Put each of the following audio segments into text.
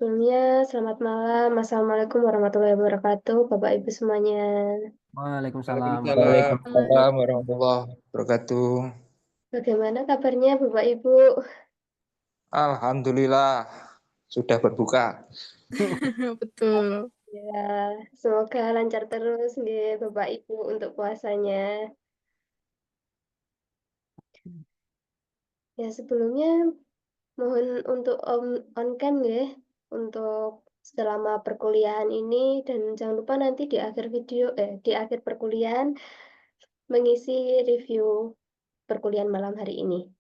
Sebelumnya, selamat malam. Assalamualaikum warahmatullahi wabarakatuh, Bapak Ibu semuanya. Waalaikumsalam Waalaikumsalam warahmatullahi Selamat. warahmatullahi wabarakatuh. Bagaimana kabarnya, Bapak Ibu? Alhamdulillah sudah berbuka. Betul. Ya, semoga lancar terus nih, Bapak Ibu untuk puasanya. Ya, sebelumnya mohon untuk on cam ya, untuk selama perkuliahan ini dan jangan lupa nanti di akhir perkuliahan mengisi review perkuliahan malam hari ini.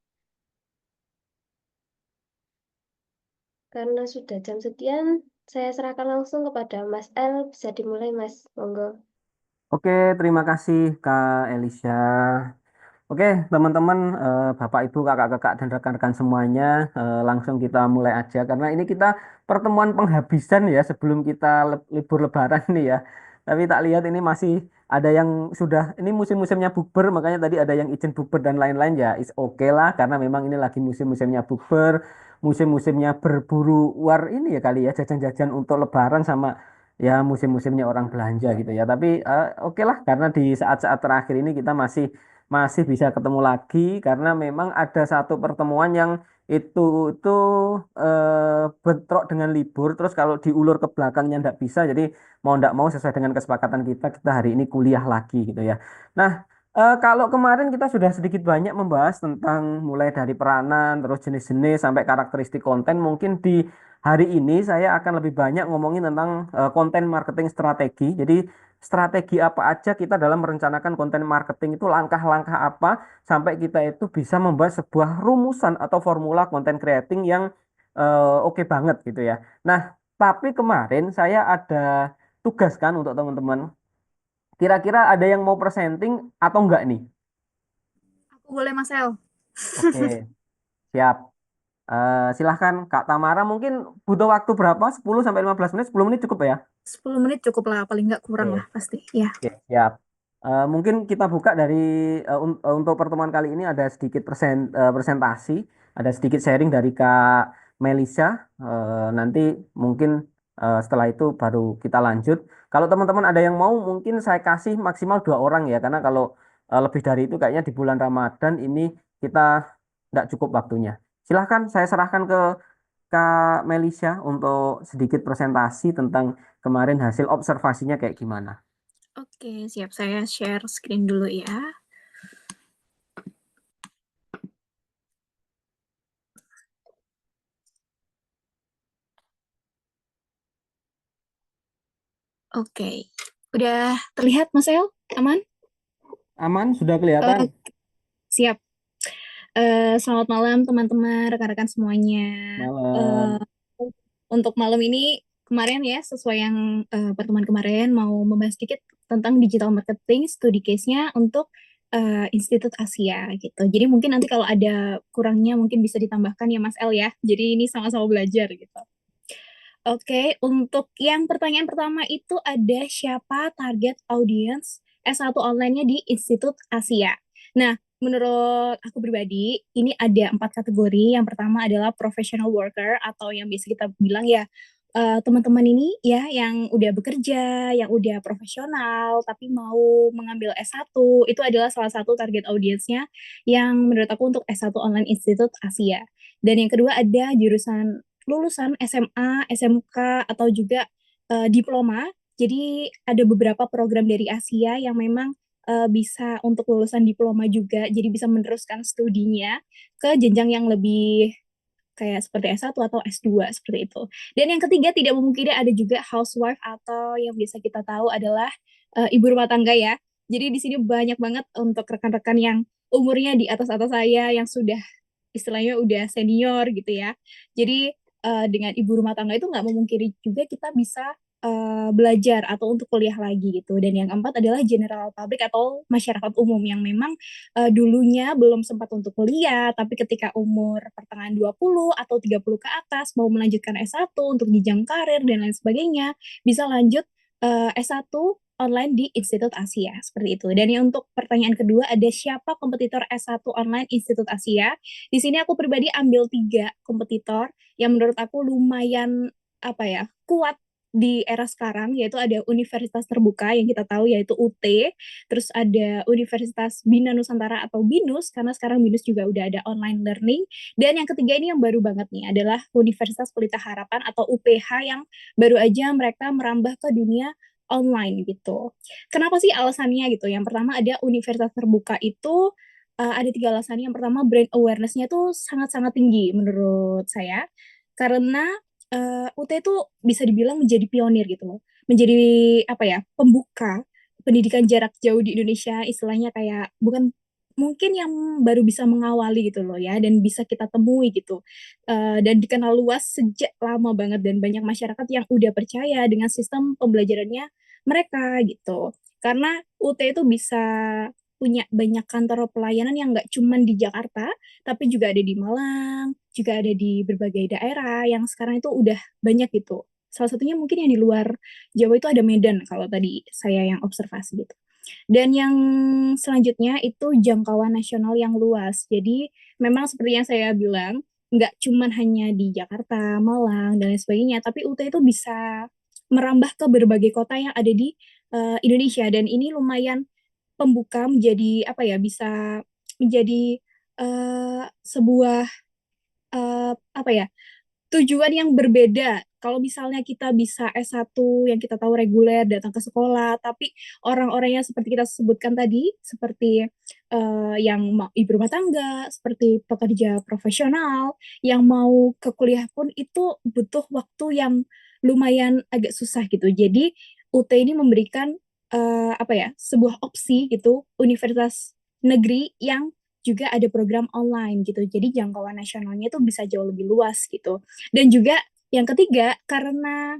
Karena sudah jam sekian, saya serahkan langsung kepada Mas L. Bisa dimulai, Mas. Monggo. Oke, terima kasih Kak Elisha. Oke, teman-teman, Bapak, Ibu, kakak-kakak, dan rekan-rekan semuanya, langsung kita mulai aja. Karena ini kita pertemuan penghabisan ya sebelum kita libur Lebaran nih ya. Tapi tak lihat ini masih ada yang sudah, ini musim-musimnya bukber, makanya tadi ada yang izin bukber dan lain-lain ya. Is oke lah, karena memang ini lagi musim-musimnya bukber, musim-musimnya berburu war ini ya kali ya, jajan-jajan untuk Lebaran sama ya musim-musimnya orang belanja gitu ya. Tapi oke lah, karena di saat-saat terakhir ini kita masih masih bisa ketemu lagi karena memang ada satu pertemuan yang itu bentrok dengan libur terus kalau diulur ke belakangnya ndak bisa jadi mau ndak mau sesuai dengan kesepakatan kita hari ini kuliah lagi gitu ya. Nah, kalau kemarin kita sudah sedikit banyak membahas tentang mulai dari peranan terus jenis-jenis sampai karakteristik konten, mungkin di hari ini saya akan lebih banyak ngomongin tentang konten marketing strategi. Jadi strategi apa aja kita dalam merencanakan konten marketing, itu langkah-langkah apa sampai kita itu bisa membuat sebuah rumusan atau formula konten creating yang oke banget gitu ya. Nah, tapi kemarin saya ada tugas kan untuk teman-teman. Kira-kira ada yang mau presenting atau enggak nih? Aku boleh Mas El. Oke, siap. Silahkan Kak Tamara, mungkin butuh waktu berapa? 10 sampai 15 menit, 10 menit cukup ya? 10 menit cukup lah, paling nggak kurang lah Oke. pasti. Ya. Oke, siap. Mungkin kita buka dari untuk pertemuan kali ini ada sedikit presentasi, ada sedikit sharing dari Kak Melisa. Nanti mungkin setelah itu baru kita lanjut. Kalau teman-teman ada yang mau, mungkin saya kasih maksimal 2 orang ya, karena kalau lebih dari itu kayaknya di bulan Ramadan ini kita nggak cukup waktunya. Silahkan saya serahkan ke Kak Melisa untuk sedikit presentasi tentang kemarin hasil observasinya kayak gimana. Oke, siap. Saya share screen dulu ya. Oke. Udah terlihat Mas El? Aman? Aman, sudah kelihatan. Eh, siap. Selamat malam teman-teman, rekan-rekan semuanya. Eh, Malam. untuk malam ini kemarin ya, sesuai yang pertemuan kemarin mau membahas sedikit tentang digital marketing, studi case-nya untuk Institut Asia gitu. Jadi mungkin nanti kalau ada kurangnya mungkin bisa ditambahkan ya Mas El ya. Jadi ini sama-sama belajar gitu. Oke, untuk yang pertanyaan pertama itu ada siapa target audience S1 online-nya di Institut Asia. Nah, menurut aku pribadi, ini ada 4 kategori. Yang pertama adalah professional worker atau yang biasa kita bilang ya teman-teman ini ya yang udah bekerja, yang udah profesional tapi mau mengambil S1, itu adalah salah satu target audiensnya yang menurut aku untuk S1 online Institut Asia. Dan yang kedua ada jurusan lulusan SMA, SMK atau juga diploma. Jadi ada beberapa program dari Asia yang memang bisa untuk lulusan diploma juga, jadi bisa meneruskan studinya ke jenjang yang lebih kayak seperti S1 atau S2 seperti itu. Dan yang ketiga tidak memungkiri ada juga housewife atau yang biasa kita tahu adalah ibu rumah tangga ya. Jadi di sini banyak banget untuk rekan-rekan yang umurnya di atas-atas saya yang sudah istilahnya udah senior gitu ya. Jadi dengan ibu rumah tangga itu nggak memungkiri juga kita bisa belajar atau untuk kuliah lagi gitu. Dan yang keempat adalah general public atau masyarakat umum yang memang dulunya belum sempat untuk kuliah, tapi ketika umur pertengahan 20 atau 30 ke atas mau melanjutkan S1 untuk jenjang karir dan lain sebagainya, bisa lanjut S1 online di Institut Asia seperti itu. Dan yang untuk pertanyaan kedua ada siapa kompetitor S1 online Institut Asia? Di sini aku pribadi ambil 3 kompetitor yang menurut aku lumayan kuat di era sekarang, yaitu ada universitas terbuka yang kita tahu yaitu UT, terus ada Universitas Bina Nusantara atau BINUS, karena sekarang BINUS juga udah ada online learning, dan yang ketiga ini yang baru banget nih adalah Universitas Pelita Harapan atau UPH yang baru aja mereka merambah ke dunia online gitu. Kenapa sih alasannya gitu? Yang pertama ada universitas terbuka itu ada 3 alasan. Yang pertama brand awareness-nya tuh sangat-sangat tinggi menurut saya, karena UT itu bisa dibilang menjadi pionir gitu loh, menjadi pembuka pendidikan jarak jauh di Indonesia, istilahnya kayak bukan mungkin yang baru bisa mengawali gitu loh ya, dan bisa kita temui gitu, dan dikenal luas sejak lama banget dan banyak masyarakat yang udah percaya dengan sistem pembelajarannya mereka gitu. Karena UT itu bisa punya banyak kantor pelayanan yang nggak cuman di Jakarta, tapi juga ada di Malang, juga ada di berbagai daerah yang sekarang itu udah banyak gitu. Salah satunya mungkin yang di luar Jawa itu ada Medan kalau tadi saya yang observasi gitu. Dan yang selanjutnya itu jangkauan nasional yang luas. Jadi memang seperti yang saya bilang, nggak cuman hanya di Jakarta, Malang, dan lain sebagainya, tapi UT itu bisa merambah ke berbagai kota yang ada di Indonesia. Dan ini lumayan pembuka menjadi bisa menjadi sebuah tujuan yang berbeda. Kalau misalnya kita bisa S1 yang kita tahu reguler datang ke sekolah, tapi orang-orang yang seperti kita sebutkan tadi, seperti yang ibu rumah tangga, seperti pekerja profesional, yang mau ke kuliah pun itu butuh waktu yang lumayan agak susah gitu. Jadi UT ini memberikan sebuah opsi gitu, universitas negeri yang juga ada program online gitu. Jadi jangkauan nasionalnya itu bisa jauh lebih luas gitu. Dan juga yang ketiga, karena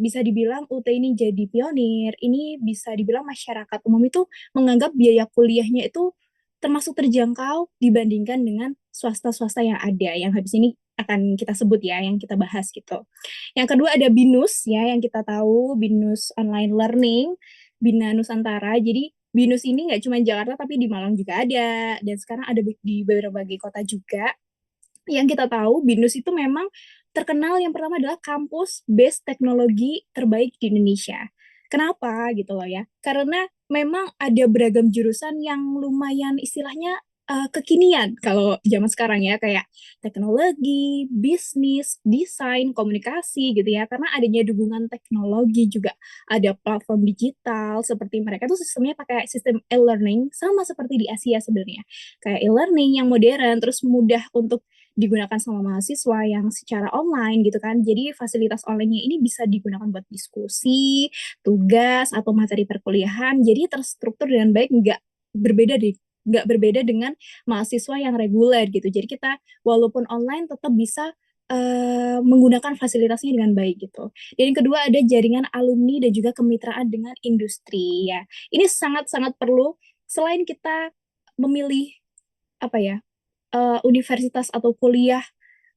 bisa dibilang UT ini jadi pionir, ini bisa dibilang masyarakat umum itu menganggap biaya kuliahnya itu termasuk terjangkau dibandingkan dengan swasta-swasta yang ada, yang habis ini akan kita sebut ya, yang kita bahas gitu. Yang kedua ada BINUS ya, yang kita tahu BINUS Online Learning, Bina Nusantara. Jadi BINUS ini nggak cuma Jakarta tapi di Malang juga ada, dan sekarang ada di berbagai kota juga. Yang kita tahu BINUS itu memang terkenal yang pertama adalah kampus base teknologi terbaik di Indonesia. Kenapa gitu loh ya? Karena memang ada beragam jurusan yang lumayan istilahnya kekinian kalau zaman sekarang ya, kayak teknologi, bisnis, desain, komunikasi gitu ya. Karena adanya dukungan teknologi juga ada platform digital seperti mereka tuh sistemnya pakai sistem e-learning sama seperti di Asia sebenarnya. Kayak e-learning yang modern terus mudah untuk digunakan sama mahasiswa yang secara online gitu kan. Jadi fasilitas online-nya ini bisa digunakan buat diskusi, tugas, atau materi perkuliahan. Jadi terstruktur dengan baik, nggak berbeda dengan mahasiswa yang reguler gitu. Jadi kita walaupun online tetap bisa menggunakan fasilitasnya dengan baik gitu. Dan yang kedua ada jaringan alumni dan juga kemitraan dengan industri ya. Ini sangat-sangat perlu selain kita memilih universitas atau kuliah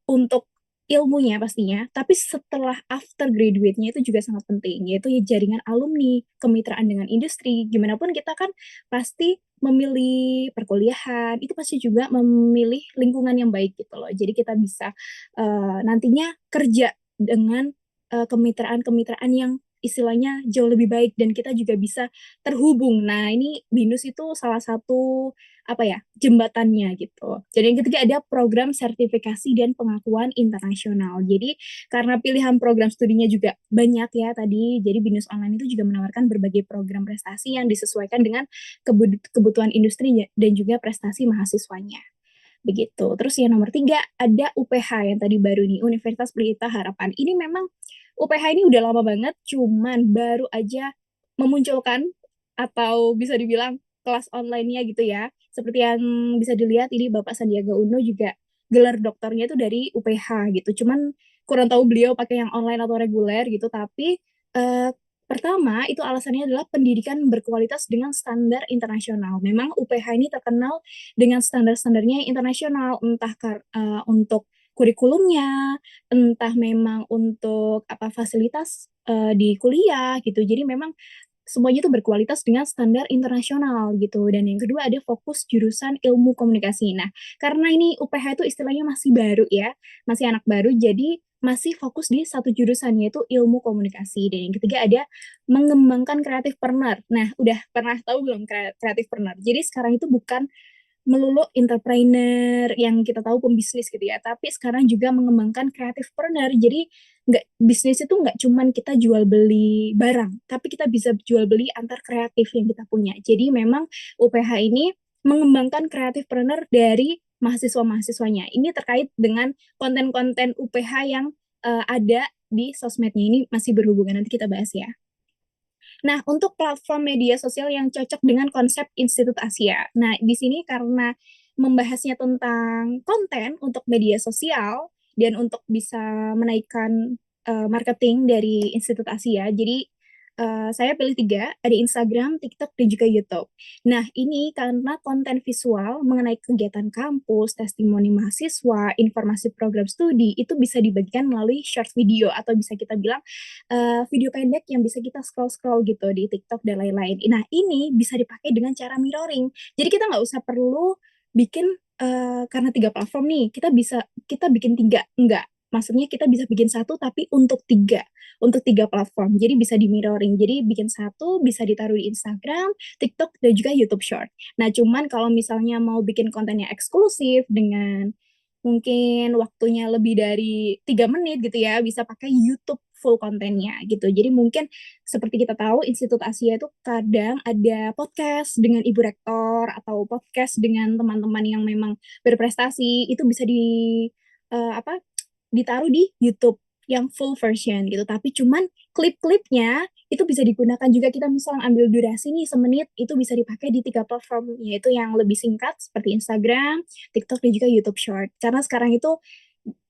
untuk ilmunya pastinya, tapi setelah after graduate-nya itu juga sangat penting, yaitu ya jaringan alumni, kemitraan dengan industri. Gimana pun kita kan pasti memilih perkuliahan, itu pasti juga memilih lingkungan yang baik gitu loh. Jadi kita bisa nantinya kerja dengan kemitraan-kemitraan yang istilahnya jauh lebih baik dan kita juga bisa terhubung. Nah, ini BINUS itu salah satu jembatannya gitu. Jadi yang ketiga ada program sertifikasi dan pengakuan internasional. Jadi karena pilihan program studinya juga banyak ya tadi, jadi BINUS Online itu juga menawarkan berbagai program prestasi yang disesuaikan dengan kebutuhan industri dan juga prestasi mahasiswanya. Begitu. Terus yang nomor 3 ada UPH yang tadi baru nih, Universitas Pelita Harapan. Ini memang UPH ini udah lama banget, cuman baru aja memunculkan atau bisa dibilang kelas online-nya gitu ya. Seperti yang bisa dilihat ini Bapak Sandiaga Uno juga gelar doktornya itu dari UPH gitu. Cuman kurang tahu beliau pakai yang online atau reguler gitu, tapi pertama itu alasannya adalah pendidikan berkualitas dengan standar internasional. Memang UPH ini terkenal dengan standar-standarnya yang internasional, entah untuk kurikulumnya, entah memang untuk fasilitas di kuliah gitu. Jadi memang semuanya itu berkualitas dengan standar internasional gitu. Dan yang kedua ada fokus jurusan ilmu komunikasi. Nah, karena ini UPH itu istilahnya masih baru ya, masih anak baru, jadi masih fokus di satu jurusan, yaitu ilmu komunikasi. Dan yang ketiga ada mengembangkan creativepreneur. Nah, udah pernah tahu belum creativepreneur? Jadi sekarang itu bukan melulu entrepreneur yang kita tahu pembisnis gitu ya, tapi sekarang juga mengembangkan creativepreneur. Jadi nggak, bisnis itu nggak cuman kita jual beli barang, tapi kita bisa jual beli antar kreatif yang kita punya. Jadi memang UPH ini mengembangkan creativepreneur dari mahasiswa-mahasiswanya. Ini terkait dengan konten-konten UPH yang ada di sosmednya, ini masih berhubungan, nanti kita bahas ya. Nah, untuk platform media sosial yang cocok dengan konsep Institut Asia. Nah, di sini karena membahasnya tentang konten untuk media sosial dan untuk bisa menaikkan marketing dari Institut Asia, jadi saya pilih 3, ada Instagram, TikTok, dan juga YouTube. Nah, ini karena konten visual mengenai kegiatan kampus, testimoni mahasiswa, informasi program studi, itu bisa dibagikan melalui short video, atau bisa kita bilang video pendek yang bisa kita scroll-scroll gitu di TikTok dan lain-lain. Nah, ini bisa dipakai dengan cara mirroring. Jadi kita nggak usah perlu bikin karena 3 platform nih, kita bikin 3, enggak. Maksudnya kita bisa bikin 1 tapi untuk 3 platform. Jadi bisa di mirroring. Jadi bikin 1 bisa ditaruh di Instagram, TikTok, dan juga YouTube Short. Nah, cuman kalau misalnya mau bikin kontennya eksklusif dengan mungkin waktunya lebih dari 3 menit gitu ya, bisa pakai YouTube full kontennya gitu. Jadi mungkin seperti kita tahu Institut Asia itu kadang ada podcast dengan Ibu Rektor atau podcast dengan teman-teman yang memang berprestasi, itu bisa ditaruh di YouTube yang full version gitu. Tapi cuman klip-klipnya itu bisa digunakan juga, kita misalnya ambil durasi nih semenit, itu bisa dipakai di 3 platform, yaitu yang lebih singkat seperti Instagram, TikTok, dan juga YouTube Short. Karena sekarang itu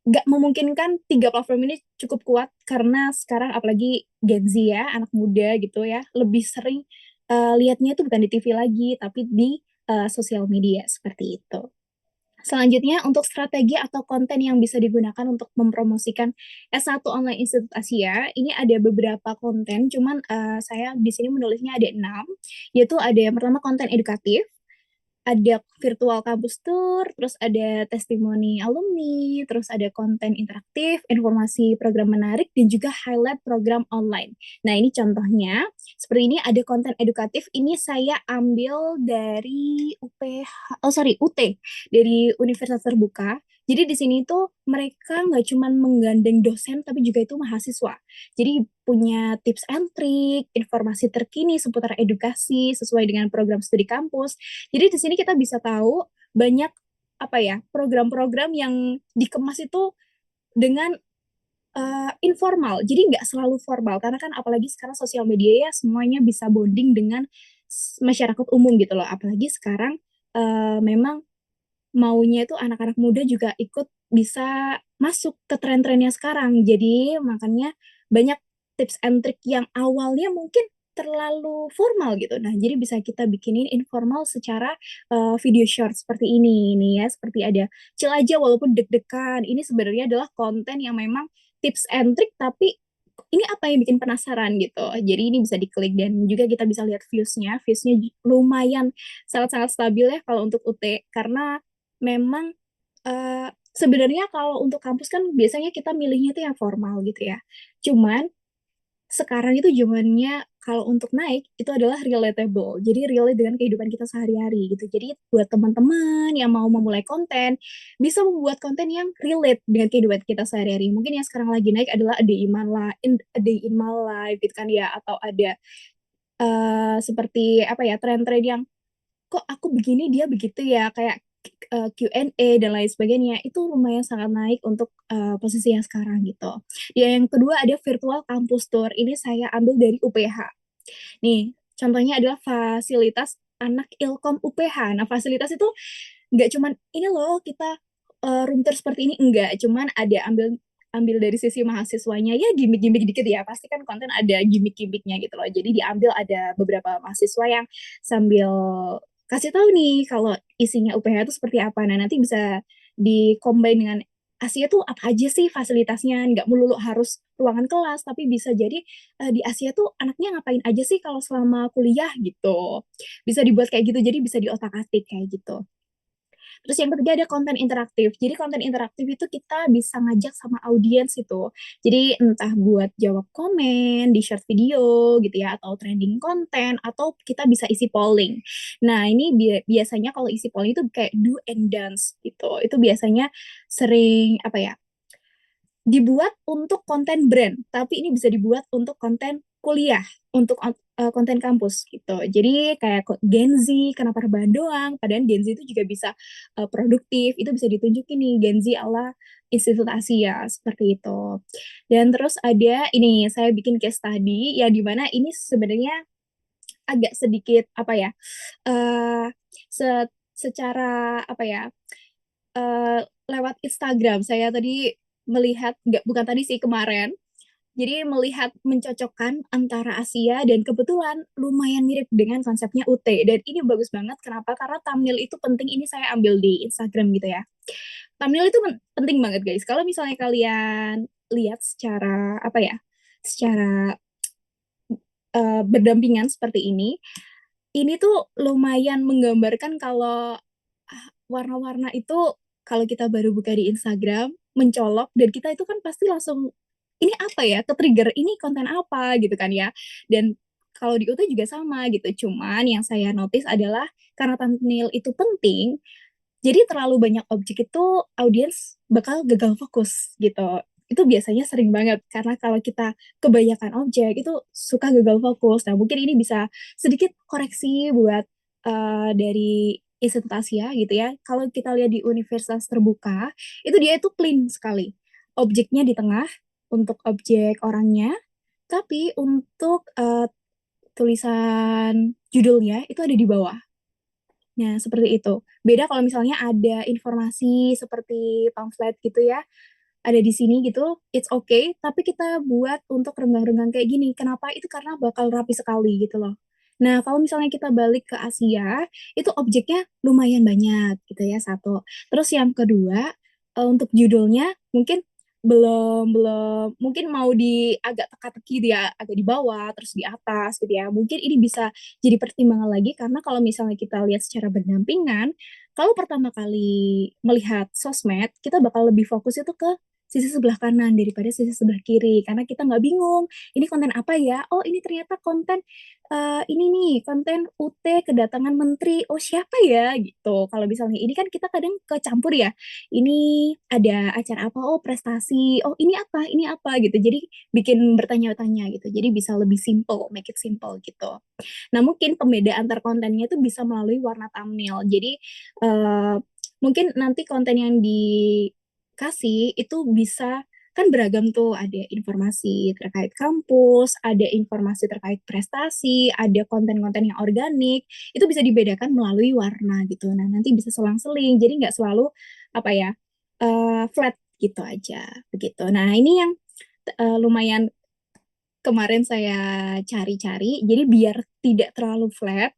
nggak memungkinkan 3 platform ini cukup kuat, karena sekarang apalagi Gen Z ya, anak muda gitu ya, lebih sering lihatnya itu bukan di TV lagi, tapi di sosial media seperti itu. Selanjutnya, untuk strategi atau konten yang bisa digunakan untuk mempromosikan S1 Online Institut Asia, ini ada beberapa konten, cuman saya di sini menulisnya ada 6, yaitu ada yang pertama konten edukatif, ada virtual campus tour, terus ada testimoni alumni, terus ada konten interaktif, informasi program menarik, dan juga highlight program online. Nah, ini contohnya. Seperti ini ada konten edukatif, ini saya ambil dari UT, dari Universitas Terbuka. Jadi di sini tuh mereka nggak cuma menggandeng dosen, tapi juga itu mahasiswa. Jadi punya tips and trik, informasi terkini seputar edukasi sesuai dengan program studi kampus. Jadi di sini kita bisa tahu banyak program-program yang dikemas itu dengan informal. Jadi nggak selalu formal, karena kan apalagi sekarang sosial media ya semuanya bisa bonding dengan masyarakat umum gitu loh. Apalagi sekarang memang maunya itu anak-anak muda juga ikut bisa masuk ke tren-trennya sekarang. Jadi makanya banyak tips and trick yang awalnya mungkin terlalu formal gitu. Nah, jadi bisa kita bikinin informal secara video short seperti ini nih ya, seperti ada chill aja walaupun deg-degan. Ini sebenarnya adalah konten yang memang tips and trick, tapi ini apa yang bikin penasaran gitu. Jadi ini bisa diklik dan juga kita bisa lihat views-nya. Views-nya lumayan sangat-sangat stabil ya kalau untuk UT, karena memang sebenarnya kalau untuk kampus kan biasanya kita milihnya itu yang formal gitu ya. Cuman sekarang itu zamannya kalau untuk naik itu adalah relatable. Jadi relate dengan kehidupan kita sehari-hari gitu. Jadi buat teman-teman yang mau memulai konten, bisa membuat konten yang relate dengan kehidupan kita sehari-hari. Mungkin yang sekarang lagi naik adalah A Day in My Life gitu kan ya, atau ada seperti tren-tren yang kok aku begini dia begitu ya, kayak Q&A dan lain sebagainya, itu lumayan sangat naik untuk posisi yang sekarang gitu. Yang kedua ada virtual campus tour, ini saya ambil dari UPH. Nih, contohnya adalah fasilitas anak Ilkom UPH. Nah, fasilitas itu nggak cuman ini loh kita room tour seperti ini, enggak, cuman ada ambil dari sisi mahasiswanya ya, gimmick-gimmick dikit ya, pasti kan konten ada gimmick-gimmicknya gitu loh. Jadi diambil ada beberapa mahasiswa yang sambil kasih tahu nih kalau isinya UPH itu seperti apa. Nah, nanti bisa di-combine dengan Asia tuh apa aja sih fasilitasnya, nggak melulu harus ruangan kelas, tapi bisa jadi di Asia tuh anaknya ngapain aja sih kalau selama kuliah gitu. Bisa dibuat kayak gitu, jadi bisa diotak-atik kayak gitu. Terus yang ketiga ada konten interaktif. Jadi konten interaktif itu kita bisa ngajak sama audiens itu. Jadi entah buat jawab komen di short video gitu ya, atau trending konten, atau kita bisa isi polling. Nah ini biasanya kalau isi polling itu kayak do and dance gitu. Itu biasanya sering apa ya, dibuat untuk konten brand, tapi ini bisa dibuat untuk konten kuliah, untuk konten kampus gitu. Jadi kayak Gen Z, kenapa rebahan doang? Padahal Gen Z itu juga bisa produktif, itu bisa ditunjukin nih Gen Z ala Institut Asia seperti itu. Dan terus ada ini saya bikin case study ya, di mana ini sebenarnya agak sedikit apa ya, eh secara apa ya, lewat Instagram saya tadi melihat, nggak, bukan tadi sih, kemarin, jadi melihat mencocokkan antara Asia dan kebetulan lumayan mirip dengan konsepnya UT, dan ini bagus banget. Kenapa? Karena thumbnail itu penting. Ini saya ambil di Instagram gitu ya. Thumbnail itu penting banget guys. Kalau misalnya kalian lihat secara apa ya, secara berdampingan seperti ini tuh lumayan menggambarkan kalau warna-warna itu kalau kita baru buka di Instagram mencolok, dan kita itu kan pasti langsung ini apa ya, ke-trigger ini konten apa gitu kan ya. Dan kalau di UT juga sama gitu. Cuman yang saya notice adalah karena thumbnail itu penting, jadi terlalu banyak objek itu audiens bakal gagal fokus gitu. Itu biasanya sering banget karena kalau kita kebanyakan objek itu suka gagal fokus. Nah, mungkin ini bisa sedikit koreksi buat dari Institut Asia gitu ya. Kalau kita lihat di universitas terbuka, itu dia itu clean sekali. Objeknya di tengah untuk objek orangnya, tapi untuk tulisan judulnya itu ada di bawah. Nah, seperti itu. Beda kalau misalnya ada informasi seperti pamflet gitu ya, ada di sini gitu, it's okay, tapi kita buat untuk renggang-renggang kayak gini. Kenapa? Itu karena bakal rapi sekali gitu loh. Nah, kalau misalnya kita balik ke Asia, itu objeknya lumayan banyak gitu ya, satu. Terus yang kedua, untuk judulnya mungkin belum belum mungkin mau di agak teka-teki dia, agak di bawah terus di atas gitu ya. Mungkin ini bisa jadi pertimbangan lagi, karena kalau misalnya kita lihat secara berdampingan, kalau pertama kali melihat sosmed, kita bakal lebih fokus itu ke sisi sebelah kanan daripada sisi sebelah kiri, karena kita nggak bingung ini konten apa ya. Oh, ini ternyata konten ini nih, konten UT kedatangan menteri, oh siapa ya gitu. Kalau misalnya ini kan kita kadang kecampur ya, ini ada acara apa, oh prestasi, oh ini apa gitu, jadi bikin bertanya-tanya gitu, jadi bisa lebih simple, make it simple gitu. Nah, mungkin pembeda antar kontennya itu bisa melalui warna thumbnail. Jadi mungkin nanti konten yang dikasih itu bisa kan beragam tuh, ada informasi terkait kampus, ada informasi terkait prestasi, ada konten-konten yang organik, itu bisa dibedakan melalui warna gitu. Nah, nanti bisa selang-seling, jadi nggak selalu apa ya, flat gitu aja, begitu. Nah, ini yang lumayan kemarin saya cari-cari, jadi biar tidak terlalu flat,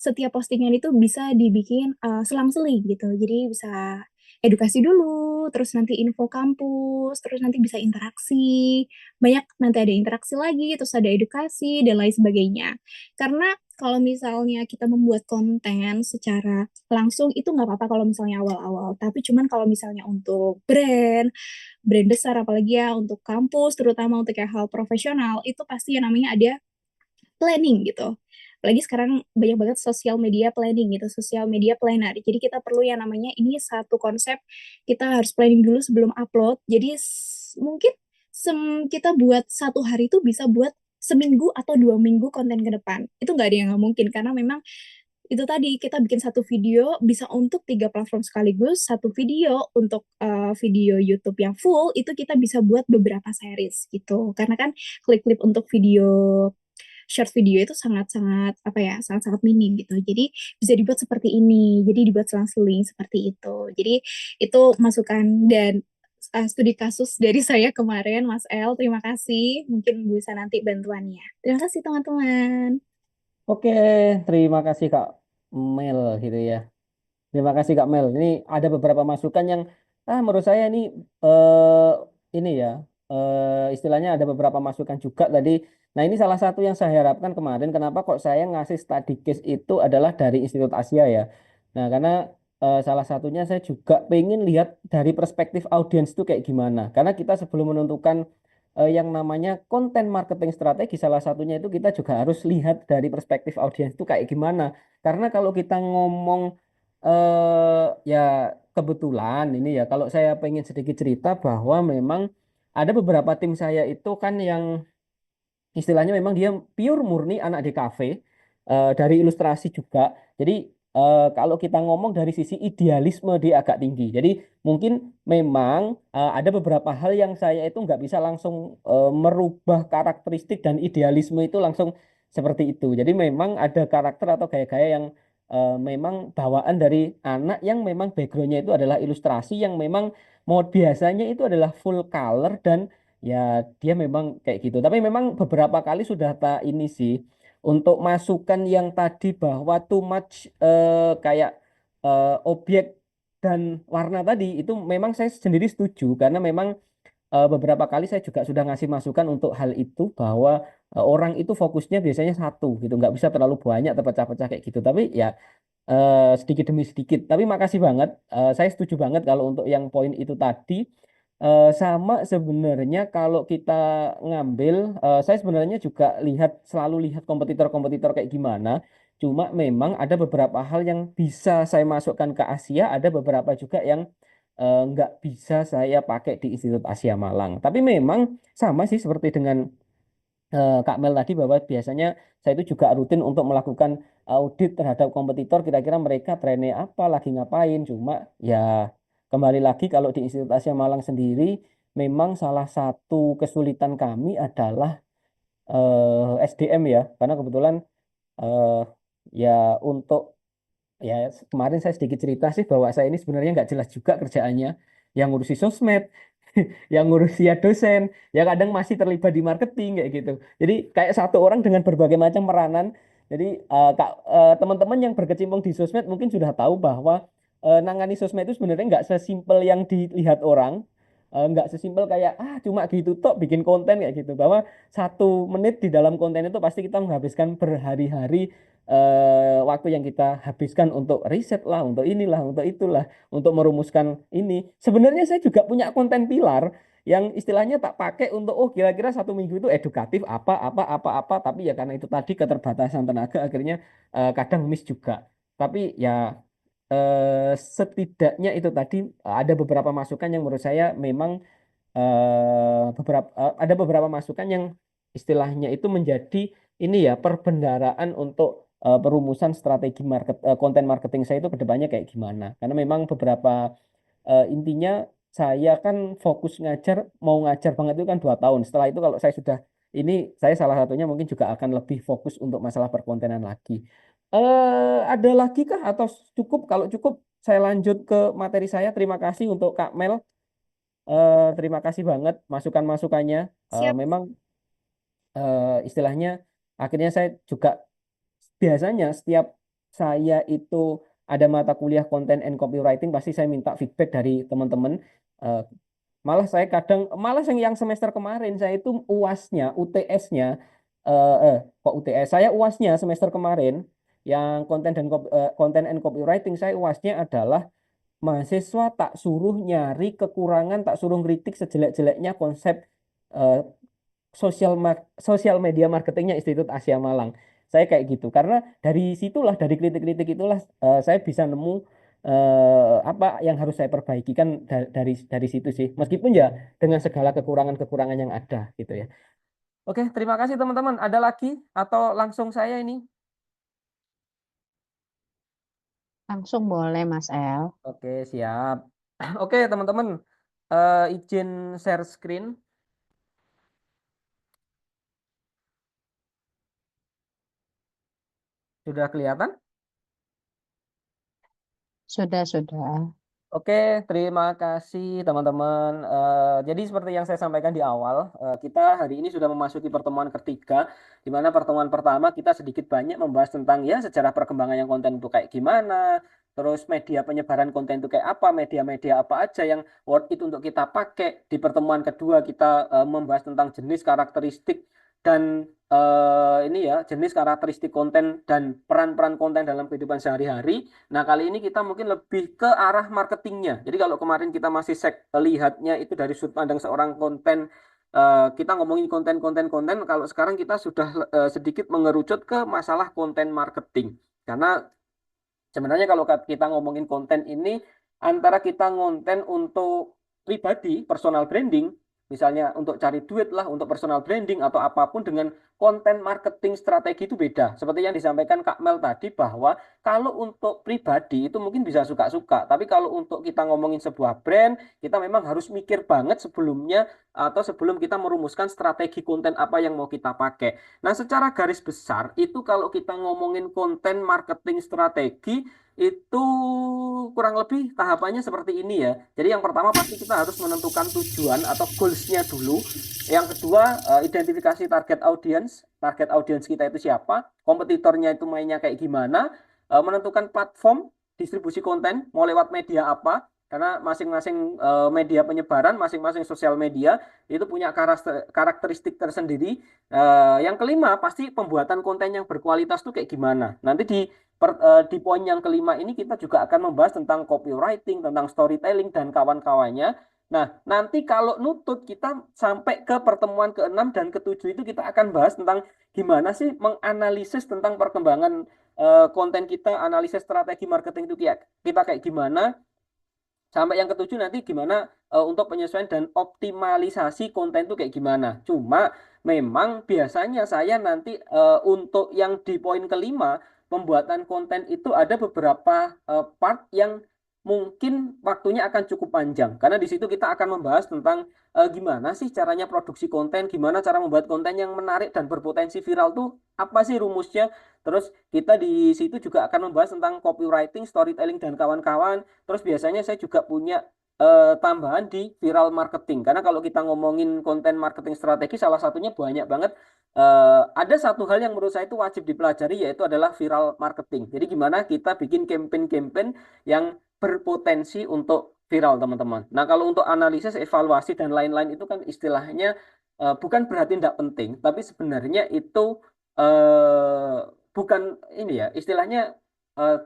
setiap postingan itu bisa dibikin selang-seling gitu. Jadi bisa edukasi dulu, terus nanti info kampus, terus nanti bisa interaksi, banyak nanti ada interaksi lagi, terus ada edukasi dan lain sebagainya. Karena kalau misalnya kita membuat konten secara langsung itu nggak apa-apa kalau misalnya awal-awal, tapi cuman kalau misalnya untuk brand besar apalagi ya untuk kampus, terutama untuk kayak hal profesional, itu pasti yang namanya ada planning gitu. Apalagi sekarang banyak banget sosial media planning gitu, sosial media planner. Jadi kita perlu yang namanya ini satu konsep, kita harus planning dulu sebelum upload. Jadi mungkin kita buat satu hari itu bisa buat seminggu atau 2 minggu konten ke depan. Itu nggak ada yang nggak mungkin, karena memang itu tadi kita bikin satu video bisa untuk 3 platform sekaligus, satu video untuk video YouTube yang full itu kita bisa buat beberapa series gitu, karena kan klip-klip untuk video short video itu sangat-sangat apa ya, sangat-sangat minim gitu, jadi bisa dibuat seperti ini, jadi dibuat selang-seling seperti itu. Jadi itu masukan dan studi kasus dari saya kemarin, Mas El. Terima kasih, mungkin bisa nanti bantuannya. Terima kasih teman-teman. Oke, terima kasih Kak Mel gitu ya. Terima kasih Kak Mel. Ini ada beberapa masukan yang menurut saya ini ya, istilahnya ada beberapa masukan juga tadi. Nah, ini salah satu yang saya harapkan kemarin, kenapa kok saya ngasih study case itu adalah dari Institut Asia ya. Nah, karena salah satunya saya juga pengen lihat dari perspektif audiens itu kayak gimana. Karena kita sebelum menentukan yang namanya konten marketing strategi, salah satunya itu kita juga harus lihat dari perspektif audiens itu kayak gimana. Karena kalau kita ngomong ya kebetulan ini ya, kalau saya pengen sedikit cerita bahwa memang ada beberapa tim saya itu kan yang istilahnya memang dia pure murni anak DKV, dari ilustrasi juga. Jadi kalau kita ngomong dari sisi idealisme dia agak tinggi. Jadi mungkin memang ada beberapa hal yang saya itu nggak bisa langsung merubah karakteristik dan idealisme itu langsung seperti itu. Jadi memang ada karakter atau gaya-gaya yang memang bawaan dari anak yang memang backgroundnya itu adalah ilustrasi yang memang mode biasanya itu adalah full color dan ya dia memang kayak gitu. Tapi memang beberapa kali sudah tak ini sih untuk masukan yang tadi bahwa too much kayak objek dan warna tadi itu memang saya sendiri setuju karena memang beberapa kali saya juga sudah ngasih masukan untuk hal itu bahwa orang itu fokusnya biasanya satu gitu, nggak bisa terlalu banyak terpecah-pecah kayak gitu. Tapi ya sedikit demi sedikit. Tapi makasih banget, saya setuju banget kalau untuk yang poin itu tadi. Sama sebenarnya kalau kita ngambil, saya sebenarnya juga selalu lihat kompetitor-kompetitor kayak gimana. Cuma memang ada beberapa hal yang bisa saya masukkan ke Asia, ada beberapa juga yang nggak bisa saya pakai di Institut Asia Malang. Tapi memang sama sih seperti dengan Kak Mel tadi bahwa biasanya saya itu juga rutin untuk melakukan audit terhadap kompetitor kira-kira mereka trennya apa, lagi ngapain. Cuma ya kembali lagi kalau di Institut Asia Malang sendiri memang salah satu kesulitan kami adalah SDM ya. Karena kebetulan eh, ya untuk ya kemarin saya sedikit cerita sih bahwa saya ini sebenarnya nggak jelas juga kerjaannya, yang ngurusi sosmed, yang ngurusi ya dosen, ya kadang masih terlibat di marketing kayak gitu. Jadi kayak satu orang dengan berbagai macam peranan. Jadi teman-teman yang berkecimpung di sosmed mungkin sudah tahu bahwa nangani sosmed itu sebenarnya nggak sesimpel yang dilihat orang. Nggak sesimpel kayak cuma gitu tok bikin konten kayak gitu, bahwa 1 menit di dalam konten itu pasti kita menghabiskan berhari-hari waktu yang kita habiskan untuk riset lah, untuk inilah, untuk itulah, untuk merumuskan ini. Sebenarnya saya juga punya konten pilar yang istilahnya tak pakai untuk kira-kira 1 minggu itu edukatif apa, tapi ya karena itu tadi keterbatasan tenaga akhirnya kadang miss juga. Tapi ya setidaknya itu tadi ada beberapa masukan yang menurut saya memang ada beberapa masukan yang istilahnya itu menjadi ini ya perbendaraan untuk perumusan strategi konten marketing saya itu ke depannya kayak gimana. Karena memang beberapa intinya saya kan fokus ngajar, mau ngajar banget itu kan 2 tahun. Setelah itu kalau saya sudah ini, saya salah satunya mungkin juga akan lebih fokus untuk masalah perkontenan lagi. Ada lagi kah atau cukup? Kalau cukup saya lanjut ke materi saya. Terima kasih untuk Kak Mel. Terima kasih banget masukan-masukannya. Siap. Memang istilahnya akhirnya saya juga biasanya setiap saya itu ada mata kuliah content and copywriting pasti saya minta feedback dari teman-teman. Eh, Malah saya kadang malah yang semester kemarin saya itu UAS-nya, UTS-nya kok UTS, saya UAS-nya semester kemarin yang content and copywriting, saya UAS-nya adalah mahasiswa tak suruh nyari kekurangan, tak suruh ngeritik sejelek-jeleknya konsep eh, sosial media marketingnya Institut Asia Malang. Saya kayak gitu karena dari situlah, dari kritik-kritik itulah saya bisa nemu apa yang harus saya perbaiki kan dari situ sih. Meskipun ya dengan segala kekurangan-kekurangan yang ada gitu ya. Oke, terima kasih teman-teman. Ada lagi atau langsung saya ini? Langsung boleh, Mas El. Oke, siap. Oke, teman-teman. Izin share screen. Sudah kelihatan? Sudah. Oke, terima kasih teman-teman. Jadi seperti yang saya sampaikan di awal, kita hari ini sudah memasuki pertemuan ketiga, di mana pertemuan pertama kita sedikit banyak membahas tentang ya sejarah perkembangan yang konten itu kayak gimana, terus media penyebaran konten itu kayak apa, media-media apa aja yang worth it untuk kita pakai. Di pertemuan kedua kita membahas tentang jenis karakteristik dan ini ya jenis karakteristik konten dan peran-peran konten dalam kehidupan sehari-hari. Nah, kali ini kita mungkin lebih ke arah marketingnya. Jadi kalau kemarin kita masih lihatnya itu dari sudut pandang seorang konten, kita ngomongin konten. Kalau sekarang kita sudah sedikit mengerucut ke masalah konten marketing. Karena sebenarnya kalau kita ngomongin konten ini, antara kita ngonten untuk pribadi, personal branding, misalnya untuk cari duit lah, untuk personal branding atau apapun, dengan konten marketing strategi itu beda. Seperti yang disampaikan Kak Mel tadi, bahwa kalau untuk pribadi itu mungkin bisa suka-suka, tapi kalau untuk kita ngomongin sebuah brand, kita memang harus mikir banget sebelumnya atau sebelum kita merumuskan strategi konten apa yang mau kita pakai. Nah, secara garis besar itu kalau kita ngomongin konten marketing strategi itu kurang lebih tahapannya seperti ini ya. Jadi yang pertama pasti kita harus menentukan tujuan atau goals-nya dulu. Yang kedua, identifikasi target audience. Target audience kita itu siapa, kompetitornya itu mainnya kayak gimana, menentukan platform distribusi konten mau lewat media apa. Karena masing-masing media penyebaran, masing-masing sosial media itu punya karakteristik tersendiri. Yang kelima, pasti pembuatan konten yang berkualitas tuh kayak gimana. Nanti di poin yang kelima ini kita juga akan membahas tentang copywriting, tentang storytelling, dan kawan-kawannya. Nah, nanti kalau nutut kita sampai ke pertemuan ke-6 dan ke-7 itu kita akan bahas tentang gimana sih menganalisis tentang perkembangan konten kita, analisis strategi marketing itu kita kayak gimana. Sampai yang ke-7 nanti gimana untuk penyesuaian dan optimalisasi konten itu kayak gimana. Cuma memang biasanya saya nanti untuk yang di poin kelima, pembuatan konten itu ada beberapa part yang mungkin waktunya akan cukup panjang. Karena di situ kita akan membahas tentang gimana sih caranya produksi konten, gimana cara membuat konten yang menarik dan berpotensi viral tuh, apa sih rumusnya. Terus kita di situ juga akan membahas tentang copywriting, storytelling, dan kawan-kawan. Terus biasanya saya juga punya tambahan di viral marketing. Karena kalau kita ngomongin konten marketing strategi, salah satunya banyak banget. Ada satu hal yang menurut saya itu wajib dipelajari, yaitu adalah viral marketing. Jadi gimana kita bikin campaign-campaign yang berpotensi untuk viral, teman-teman. Nah, kalau untuk analisis, evaluasi, dan lain-lain itu kan istilahnya bukan berarti tidak penting, tapi sebenarnya itu bukan ini ya, istilahnya eh,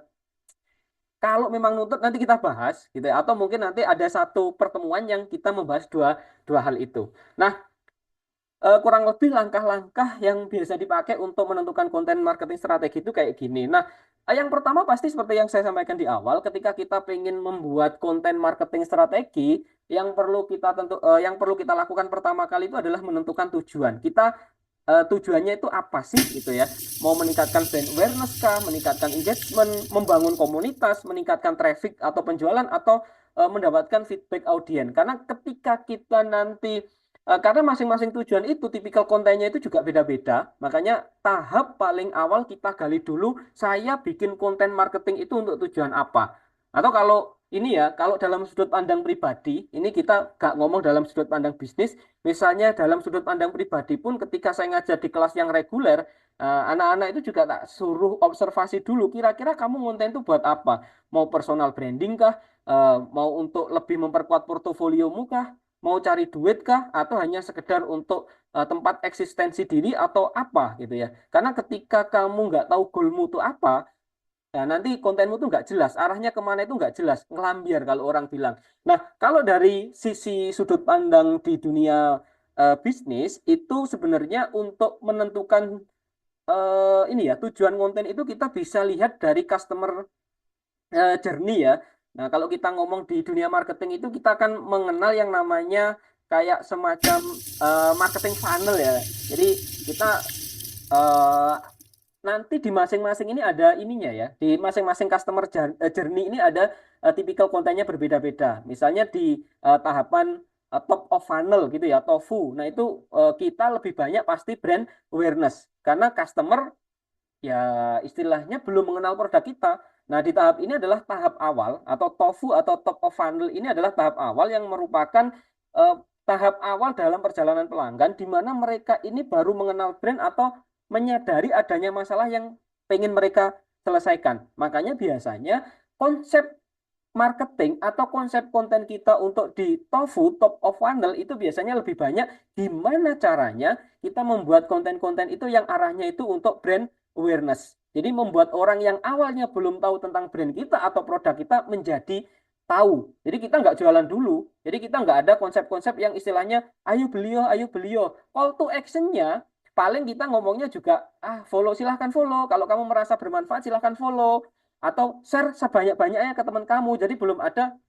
kalau memang nuntut nanti kita bahas gitu ya, atau mungkin nanti ada satu pertemuan yang kita membahas dua hal itu. Nah, kurang lebih langkah-langkah yang biasa dipakai untuk menentukan konten marketing strategi itu kayak gini. Nah, yang pertama pasti seperti yang saya sampaikan di awal, ketika kita pengen membuat konten marketing strategi, yang perlu kita lakukan pertama kali itu adalah menentukan tujuan. Kita tujuannya itu apa sih gitu ya? Mau meningkatkan brand awareness kah, meningkatkan engagement, membangun komunitas, meningkatkan traffic atau penjualan, atau mendapatkan feedback audiens. Karena ketika kita nanti karena masing-masing tujuan itu tipikal kontennya itu juga beda-beda. Makanya tahap paling awal kita gali dulu, saya bikin konten marketing itu untuk tujuan apa. Atau kalau ini ya, kalau dalam sudut pandang pribadi, ini kita gak ngomong dalam sudut pandang bisnis. Misalnya dalam sudut pandang pribadi pun, ketika saya ngajar di kelas yang reguler, anak-anak itu juga tak suruh observasi dulu, kira-kira kamu konten itu buat apa? Mau personal branding kah? Mau untuk lebih memperkuat portofoliomu kah? Mau cari duit kah? Atau hanya sekedar untuk tempat eksistensi diri atau apa gitu ya? Karena ketika kamu nggak tahu goalmu itu apa, nah, nanti kontenmu tuh nggak jelas, arahnya kemana itu nggak jelas, ngelambiar kalau orang bilang. Nah, kalau dari sisi sudut pandang di dunia bisnis, itu sebenarnya untuk menentukan ini ya, tujuan konten itu kita bisa lihat dari customer journey ya. Nah, kalau kita ngomong di dunia marketing itu, kita akan mengenal yang namanya kayak semacam marketing funnel ya. Jadi kita eh, nanti di masing-masing ini ada ininya ya. Di masing-masing customer journey ini ada tipikal kontennya berbeda-beda. Misalnya di tahapan top of funnel gitu ya, TOFU. Nah, itu kita lebih banyak pasti brand awareness. Karena customer ya istilahnya belum mengenal produk kita. Nah, di tahap ini adalah tahap awal, atau TOFU atau top of funnel ini adalah tahap awal yang merupakan eh, tahap awal dalam perjalanan pelanggan, di mana mereka ini baru mengenal brand atau menyadari adanya masalah yang pengen mereka selesaikan. Makanya biasanya konsep marketing atau konsep konten kita untuk di TOFU, top of funnel, itu biasanya lebih banyak gimana caranya kita membuat konten-konten itu yang arahnya itu untuk brand awareness. Jadi membuat orang yang awalnya belum tahu tentang brand kita atau produk kita menjadi tahu. Jadi kita nggak jualan dulu. Jadi kita nggak ada konsep-konsep yang istilahnya ayo beli yo, ayo beli yo. Call to action-nya paling kita ngomongnya juga follow, silahkan follow. Kalau kamu merasa bermanfaat silahkan follow atau share sebanyak-banyaknya ke teman kamu. Jadi belum ada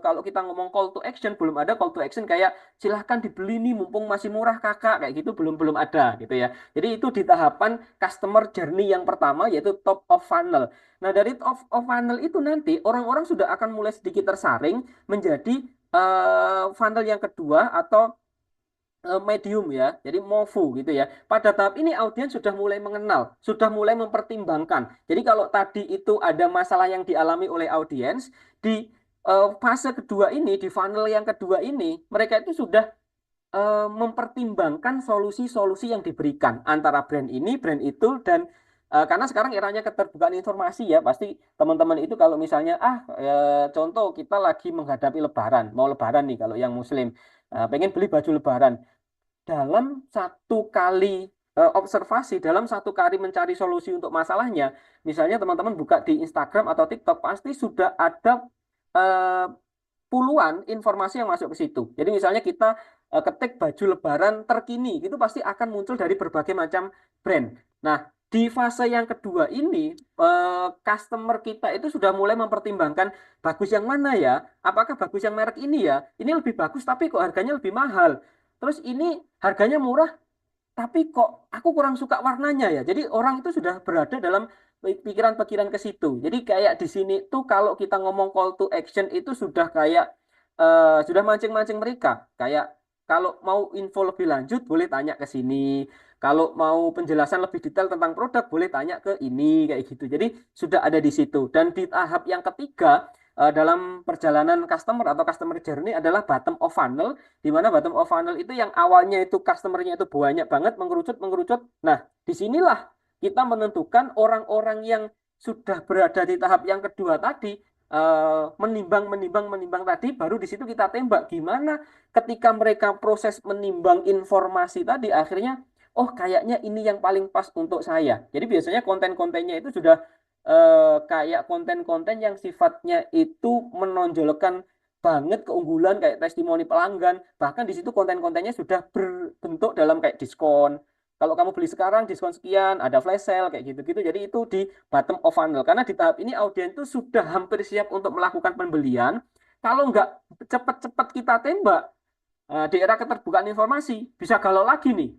kalau kita ngomong call to action, belum ada call to action kayak silahkan dibeli nih mumpung masih murah kakak, kayak gitu belum ada gitu ya. Jadi itu di tahapan customer journey yang pertama yaitu top of funnel. Nah dari top of funnel itu nanti orang-orang sudah akan mulai sedikit tersaring menjadi funnel yang kedua atau medium ya, jadi MOVU gitu ya. Pada tahap ini audiens sudah mulai mengenal, sudah mulai mempertimbangkan. Jadi kalau tadi itu ada masalah yang dialami oleh audiens, di fase kedua ini, di funnel yang kedua ini, mereka itu sudah mempertimbangkan solusi-solusi yang diberikan antara brand ini, brand itu, dan karena sekarang eranya keterbukaan informasi ya, pasti teman-teman itu kalau misalnya contoh kita lagi menghadapi Lebaran, mau Lebaran nih kalau yang Muslim, pengen beli baju Lebaran. Dalam satu kali observasi, dalam satu kali mencari solusi untuk masalahnya, misalnya teman-teman buka di Instagram atau TikTok, pasti sudah ada puluhan informasi yang masuk ke situ. Jadi misalnya kita ketik baju Lebaran terkini, itu pasti akan muncul dari berbagai macam brand. Nah, di fase yang kedua ini, customer kita itu sudah mulai mempertimbangkan bagus yang mana ya? Apakah bagus yang merek ini ya? Ini lebih bagus tapi kok harganya lebih mahal. Terus ini harganya murah tapi kok aku kurang suka warnanya ya. Jadi orang itu sudah berada dalam pikiran-pikiran ke situ. Jadi kayak di sini tuh kalau kita ngomong call to action itu sudah kayak sudah mancing-mancing mereka. Kayak kalau mau info lebih lanjut boleh tanya ke sini. Kalau mau penjelasan lebih detail tentang produk boleh tanya ke ini kayak gitu. Jadi sudah ada di situ. Dan di tahap yang ketiga dalam perjalanan customer atau customer journey adalah bottom of funnel, di mana bottom of funnel itu yang awalnya itu customernya itu banyak banget mengerucut. Nah, disinilah kita menentukan orang-orang yang sudah berada di tahap yang kedua tadi, menimbang tadi, baru di situ kita tembak gimana ketika mereka proses menimbang informasi tadi, akhirnya oh kayaknya ini yang paling pas untuk saya. Jadi biasanya konten-kontennya itu sudah kayak konten-konten yang sifatnya itu menonjolkan banget keunggulan kayak testimoni pelanggan. Bahkan di situ konten-kontennya sudah berbentuk dalam kayak diskon. Kalau kamu beli sekarang diskon sekian, ada flash sale kayak gitu-gitu. Jadi itu di bottom of funnel. Karena di tahap ini audiens itu sudah hampir siap untuk melakukan pembelian. Kalau nggak cepat-cepat kita tembak di era keterbukaan informasi, bisa galau lagi nih.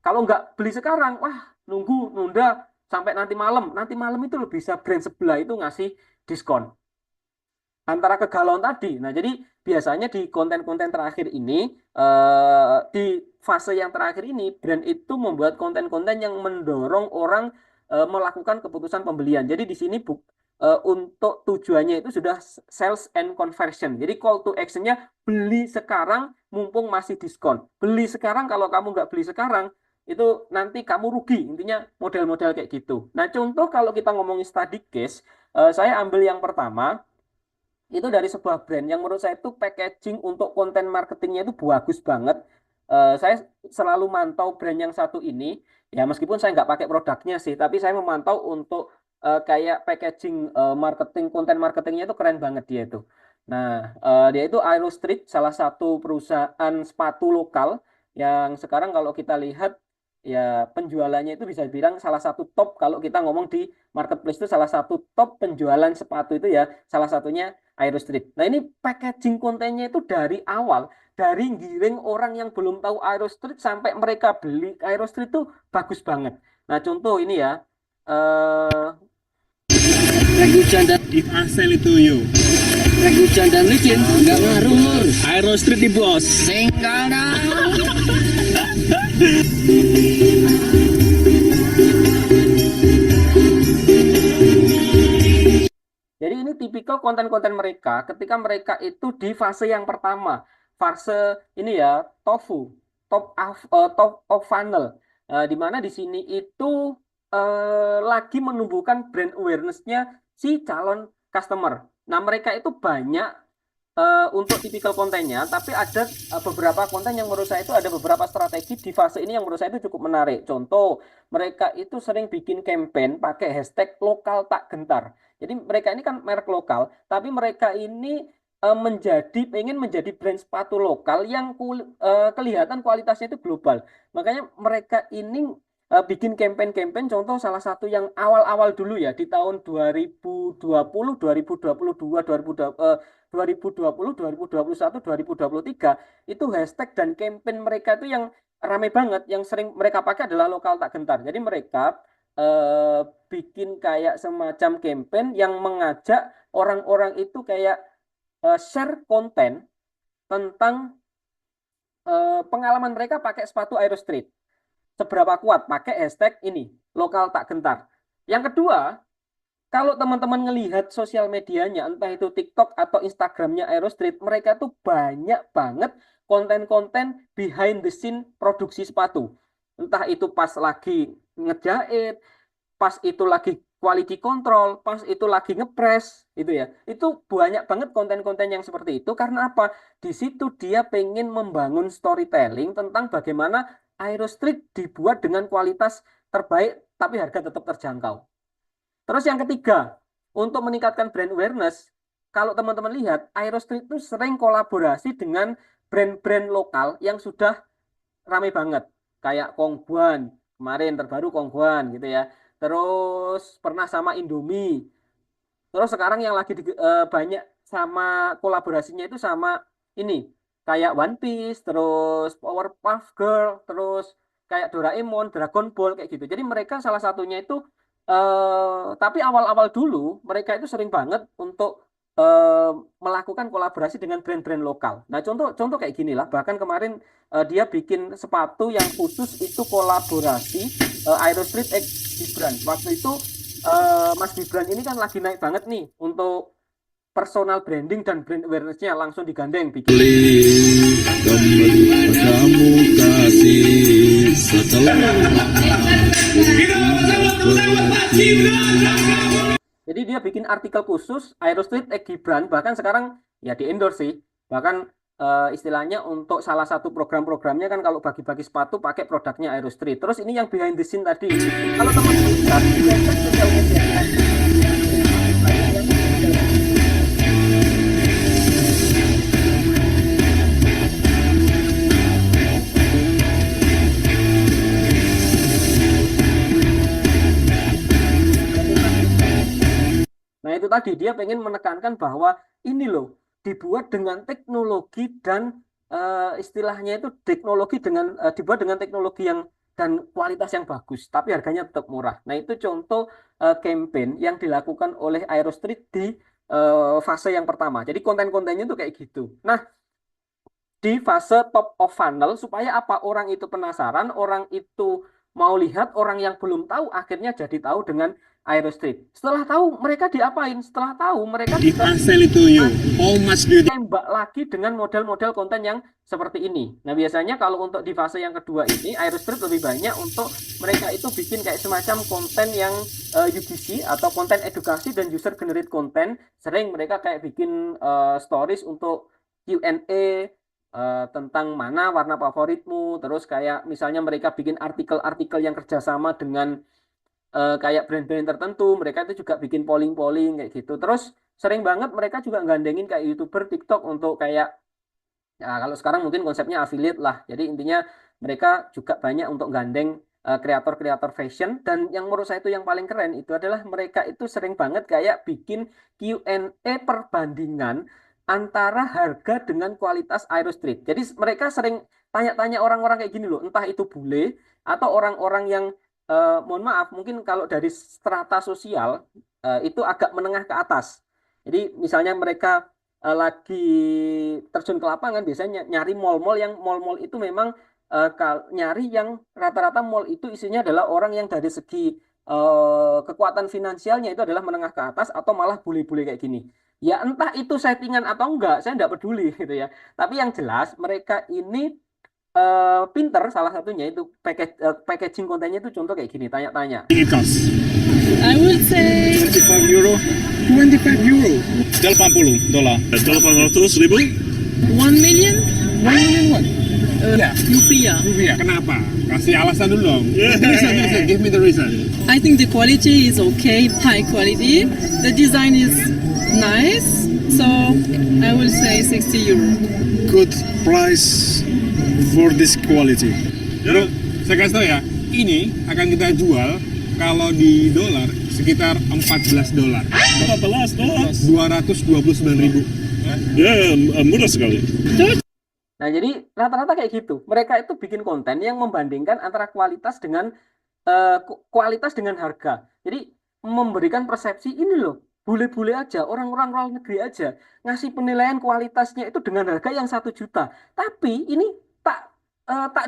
Kalau nggak beli sekarang, wah nunda sampai nanti malam. Nanti malam itu bisa brand sebelah itu ngasih diskon. Antara kegalauan tadi. Nah, jadi biasanya di konten-konten terakhir ini, di fase yang terakhir ini, brand itu membuat konten-konten yang mendorong orang melakukan keputusan pembelian. Jadi di sini untuk tujuannya itu sudah sales and conversion. Jadi call to action-nya beli sekarang mumpung masih diskon. Beli sekarang, kalau kamu nggak beli sekarang, itu nanti kamu rugi. Intinya model-model kayak gitu. Nah, contoh kalau kita ngomongin study case, saya ambil yang pertama, itu dari sebuah brand yang menurut saya itu packaging untuk konten marketingnya itu bagus banget. Saya selalu mantau brand yang satu ini, ya meskipun saya nggak pakai produknya sih, tapi saya memantau untuk kayak packaging marketing, konten marketingnya itu keren banget dia itu. Nah, dia itu Aero Street, salah satu perusahaan sepatu lokal yang sekarang kalau kita lihat ya penjualannya itu bisa dibilang salah satu top. Kalau kita ngomong di marketplace itu salah satu top penjualan sepatu itu ya salah satunya Aero Street. Nah, ini packaging kontennya itu dari awal, dari giring orang yang belum tahu Aero Street sampai mereka beli Aero Street itu bagus banget. Nah, contoh ini ya, Rek hujan dan di Asel itu yo. Rek hujan dan licin nggak ngaruh. Aero Street di bos. Tinggal dah. jadi ini tipikal konten-konten mereka ketika mereka itu di fase yang pertama, fase ini ya TOFU, top of funnel, di mana di sini itu lagi menumbuhkan brand awareness-nya si calon customer. Nah, mereka itu banyak untuk tipikal kontennya, tapi ada beberapa konten yang menurut saya itu ada beberapa strategi di fase ini yang menurut saya itu cukup menarik. Contoh, mereka itu sering bikin campaign pakai hashtag lokal tak gentar. Jadi mereka ini kan merek lokal, tapi mereka ini pengen menjadi brand sepatu lokal yang kelihatan kualitasnya itu global. Makanya mereka ini bikin campaign-campaign, contoh salah satu yang awal-awal dulu ya di tahun 2020, 2022, 2020, 2021, 2023 itu hashtag dan campaign mereka itu yang rame banget, yang sering mereka pakai adalah lokal tak gentar. Jadi mereka bikin kayak semacam campaign yang mengajak orang-orang itu kayak share konten tentang pengalaman mereka pakai sepatu Aero Street. Seberapa kuat pakai hashtag ini, lokal tak gentar. Yang kedua, kalau teman-teman ngelihat sosial medianya, entah itu TikTok atau Instagramnya Aero Street, mereka tuh banyak banget konten-konten behind the scene produksi sepatu. Entah itu pas lagi ngejahit, pas itu lagi quality control, pas itu lagi ngepres, gitu ya. Itu banyak banget konten-konten yang seperti itu. Karena apa? Di situ dia pengen membangun storytelling tentang bagaimana Aero Street dibuat dengan kualitas terbaik, tapi harga tetap terjangkau. Terus yang ketiga, untuk meningkatkan brand awareness, kalau teman-teman lihat, Aero Street itu sering kolaborasi dengan brand-brand lokal yang sudah ramai banget. Kayak Kongguan, kemarin terbaru Kongguan gitu ya. Terus pernah sama Indomie. Terus sekarang yang lagi banyak sama kolaborasinya itu sama ini. Kayak One Piece, terus Powerpuff Girl, terus kayak Doraemon, Dragon Ball, kayak gitu. Jadi mereka salah satunya itu tapi awal-awal dulu mereka itu sering banget untuk melakukan kolaborasi dengan brand-brand lokal. Nah, contoh kayak gini lah. Bahkan kemarin dia bikin sepatu yang khusus itu kolaborasi Aero Street X Gibran. Waktu itu Mas Gibran ini kan lagi naik banget nih untuk personal branding dan brand awareness-nya, langsung digandeng bikin. Kembali padamu kasih setelah Jadi dia bikin artikel khusus Aero Street X Gibran, bahkan sekarang ya di endorse sih. Bahkan istilahnya untuk salah satu program-programnya kan kalau bagi-bagi sepatu pakai produknya Aero Street. Terus ini yang behind the scene tadi. Kalau teman-teman lihat di sosial media nah itu tadi dia pengen menekankan bahwa ini loh dibuat dengan teknologi dan istilahnya itu teknologi dengan dibuat dengan teknologi yang dan kualitas yang bagus, tapi harganya tetap murah. Nah itu contoh campaign yang dilakukan oleh Aero Street di fase yang pertama. Jadi konten-kontennya tuh kayak gitu. Nah di fase top of funnel supaya apa orang itu penasaran, orang itu mau lihat, orang yang belum tahu akhirnya jadi tahu dengan Aero Street. Setelah tahu mereka diapain? Setelah tahu mereka If I sell it to you, how much do you tembak lagi dengan model-model konten yang seperti ini. Nah biasanya kalau untuk di fase yang kedua ini Aero Street lebih banyak untuk mereka itu bikin kayak semacam konten yang UGC atau konten edukasi dan user generate konten. Sering mereka kayak bikin stories untuk Q&A tentang mana warna favoritmu. Terus kayak misalnya mereka bikin artikel-artikel yang kerjasama dengan kayak brand-brand tertentu, mereka itu juga bikin polling-polling kayak gitu. Terus sering banget mereka juga gandengin kayak YouTuber TikTok untuk kayak ya kalau sekarang mungkin konsepnya affiliate lah. Jadi intinya mereka juga banyak untuk gandeng kreator-kreator fashion, dan yang menurut saya itu yang paling keren itu adalah mereka itu sering banget kayak bikin Q&A perbandingan antara harga dengan kualitas Aero Street. Jadi mereka sering tanya-tanya orang-orang kayak gini loh, entah itu bule atau orang-orang yang mohon maaf, mungkin kalau dari strata sosial itu agak menengah ke atas. Jadi misalnya mereka lagi terjun ke lapangan, biasanya nyari mall-mall yang mall-mall itu memang nyari yang rata-rata mall itu isinya adalah orang yang dari segi kekuatan finansialnya itu adalah menengah ke atas atau malah bule-bule kayak gini. Ya entah itu settingan atau enggak, saya enggak peduli gitu ya. Tapi yang jelas mereka ini pinter, salah satunya itu packaging kontennya itu contoh kayak gini, tanya-tanya. it cost? I would say 25 euro. 25 euro. $80. $800,000? 1 million 1 million what? rupiah. Rupiah. Kenapa? Kasih alasan dulu dong. Reason. Give me the reason. I think the quality is okay, high quality. The design is nice, so I will say 60 euro. Good price for this quality. Bro, saya kasih tau ya, ini akan kita jual kalau di dolar sekitar $14. $14? 229.000. Ya, murah sekali. Nah, jadi rata-rata kayak gitu. Mereka itu bikin konten yang membandingkan antara kualitas dengan kualitas dengan harga. Jadi memberikan persepsi ini loh, bule-bule aja, orang-orang luar negeri aja ngasih penilaian kualitasnya itu dengan harga yang 1 juta. Tapi ini tak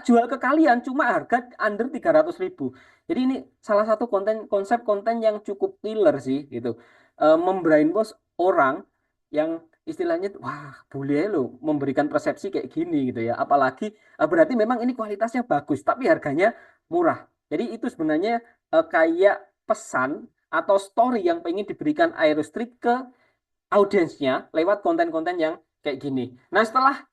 jual ke kalian cuma harga under 300.000. Jadi ini salah satu konsep konten yang cukup killer sih gitu. Membrainwash orang yang istilahnya wah boleh lo memberikan persepsi kayak gini gitu ya, apalagi berarti memang ini kualitasnya bagus tapi harganya murah. Jadi itu sebenarnya kayak pesan atau story yang pengen diberikan Aerostreet ke audiensnya lewat konten-konten yang kayak gini. Nah, setelah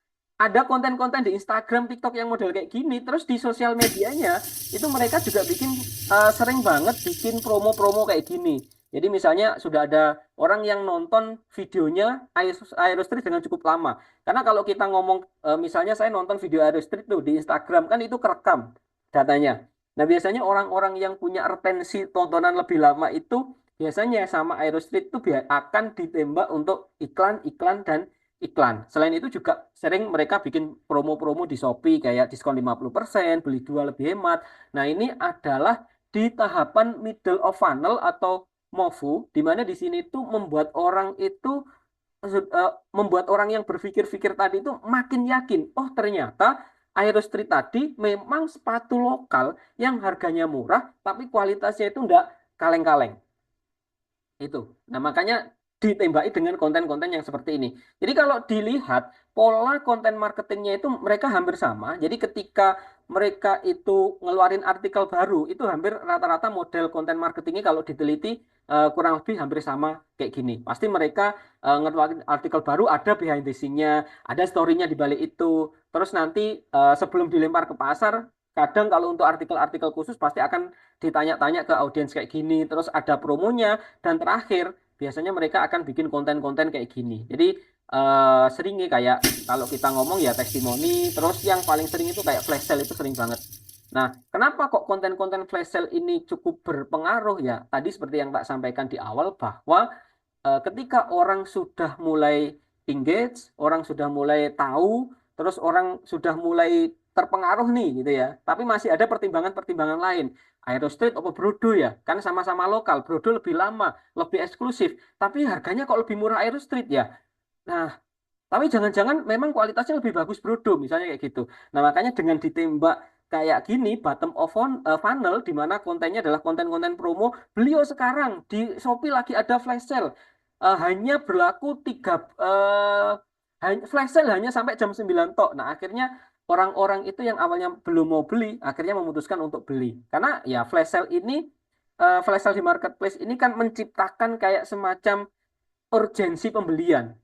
ada konten-konten di Instagram, TikTok yang model kayak gini, terus di sosial medianya itu mereka juga bikin sering banget bikin promo-promo kayak gini. Jadi misalnya sudah ada orang yang nonton videonya Aerostreet dengan cukup lama. Karena kalau kita ngomong misalnya saya nonton video Aerostreet tuh di Instagram kan itu kerekam datanya. Nah, biasanya orang-orang yang punya retensi tontonan lebih lama itu biasanya sama Aerostreet itu akan ditembak untuk iklan dan iklan. Selain itu juga sering mereka bikin promo-promo di Shopee kayak diskon 50%, beli 2 lebih hemat. Nah, ini adalah di tahapan middle of funnel atau MOFU, di mana di sini tuh membuat orang yang berpikir-pikir tadi itu makin yakin, oh ternyata Aerostreet tadi memang sepatu lokal yang harganya murah tapi kualitasnya itu enggak kaleng-kaleng. Itu. Nah, makanya ditembaki dengan konten-konten yang seperti ini. Jadi kalau dilihat pola konten marketingnya itu mereka hampir sama. Jadi ketika mereka itu ngeluarin artikel baru, itu hampir rata-rata model konten marketingnya kalau diteliti kurang lebih hampir sama kayak gini. Pasti mereka ngeluarin artikel baru, ada behind the scene-nya, ada story-nya di balik itu. Terus nanti sebelum dilempar ke pasar, kadang kalau untuk artikel-artikel khusus pasti akan ditanya-tanya ke audiens kayak gini. Terus ada promonya, dan terakhir biasanya mereka akan bikin konten-konten kayak gini. Jadi seringnya kayak kalau kita ngomong ya testimoni, terus yang paling sering itu kayak flash sale itu sering banget. Nah, kenapa kok konten-konten flash sale ini cukup berpengaruh ya? Tadi seperti yang tak sampaikan di awal bahwa ketika orang sudah mulai engage, orang sudah mulai tahu, terus orang sudah mulai terpengaruh nih gitu ya. Tapi masih ada pertimbangan-pertimbangan lain. Aerostreet apa Brodo ya? Kan sama-sama lokal, Brodo lebih lama, lebih eksklusif. Tapi harganya kok lebih murah Aerostreet ya? Nah, tapi jangan-jangan memang kualitasnya lebih bagus Brodo, misalnya kayak gitu. Nah, makanya dengan ditembak kayak gini, bottom of funnel, di mana kontennya adalah konten-konten promo, beliau sekarang di Shopee lagi ada flash sale. Hanya berlaku flash sale hanya sampai jam 9 tok. Nah, akhirnya orang-orang itu yang awalnya belum mau beli, akhirnya memutuskan untuk beli. Karena ya flash sale di marketplace ini kan menciptakan kayak semacam urgensi pembelian.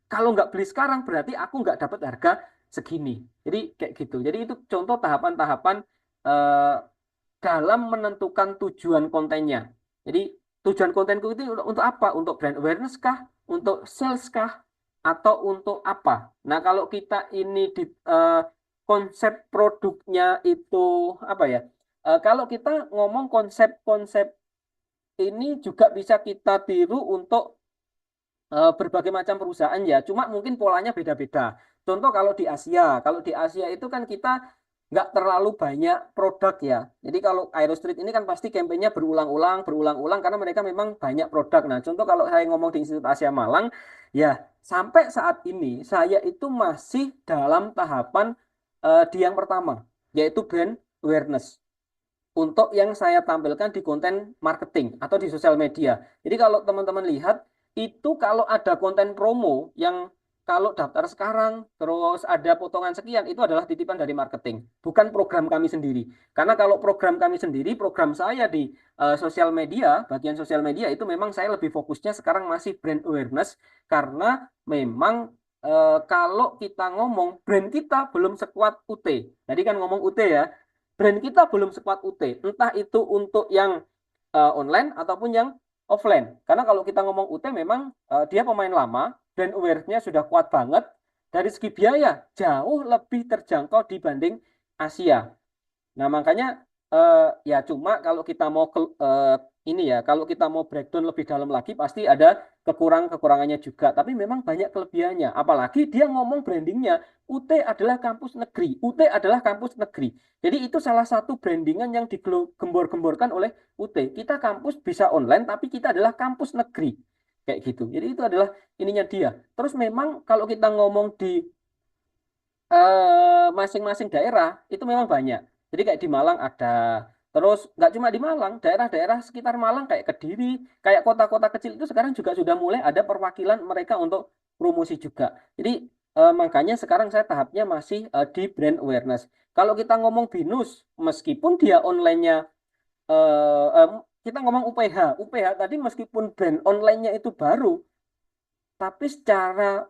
Kalau nggak beli sekarang berarti aku nggak dapat harga segini. Jadi kayak gitu. Jadi itu contoh tahapan-tahapan dalam menentukan tujuan kontennya. Jadi tujuan kontenku itu untuk apa? Untuk brand awareness kah? Untuk sales kah? Atau untuk apa? Nah, kalau kita ini di konsep produknya itu apa ya? Kalau kita ngomong konsep-konsep ini juga bisa kita tiru untuk berbagai macam perusahaan ya, cuma mungkin polanya beda-beda. Contoh kalau di Asia itu kan kita nggak terlalu banyak produk ya. Jadi kalau Aerostreet ini kan pasti kampanyenya berulang-ulang karena mereka memang banyak produk. Nah, contoh kalau saya ngomong di Institut Asia Malang, ya sampai saat ini saya itu masih dalam tahapan di yang pertama, yaitu brand awareness. Untuk yang saya tampilkan di konten marketing atau di sosial media. Jadi kalau teman-teman lihat, itu kalau ada konten promo yang kalau daftar sekarang, terus ada potongan sekian, itu adalah titipan dari marketing, bukan program kami sendiri. Karena kalau program kami sendiri, program saya di sosial media, bagian sosial media itu memang saya lebih fokusnya sekarang masih brand awareness, karena memang kalau kita ngomong brand kita belum sekuat UT. Tadi kan ngomong UT ya, brand kita belum sekuat UT, entah itu untuk yang online ataupun yang offline. Karena kalau kita ngomong UT memang dia pemain lama, brand awareness-nya sudah kuat banget. Dari segi biaya jauh lebih terjangkau dibanding Asia. Nah, makanya ya cuma kalau kita mau ini ya, kalau kita mau breakdown lebih dalam lagi pasti ada kekurangannya juga. Tapi memang banyak kelebihannya. Apalagi dia ngomong brandingnya, UT adalah kampus negeri. UT adalah kampus negeri. Jadi itu salah satu brandingan yang digembor-gemborkan oleh UT. Kita kampus bisa online, tapi kita adalah kampus negeri. Kayak gitu. Jadi itu adalah ininya dia. Terus memang kalau kita ngomong di masing-masing daerah itu memang banyak. Jadi kayak di Malang ada. Terus nggak cuma di Malang, daerah-daerah sekitar Malang kayak Kediri, kayak kota-kota kecil itu sekarang juga sudah mulai ada perwakilan mereka untuk promosi juga. Jadi makanya sekarang saya tahapnya masih di brand awareness. Kalau kita ngomong BINUS, meskipun dia online-nya kita ngomong UPH tadi meskipun brand online-nya itu baru, tapi secara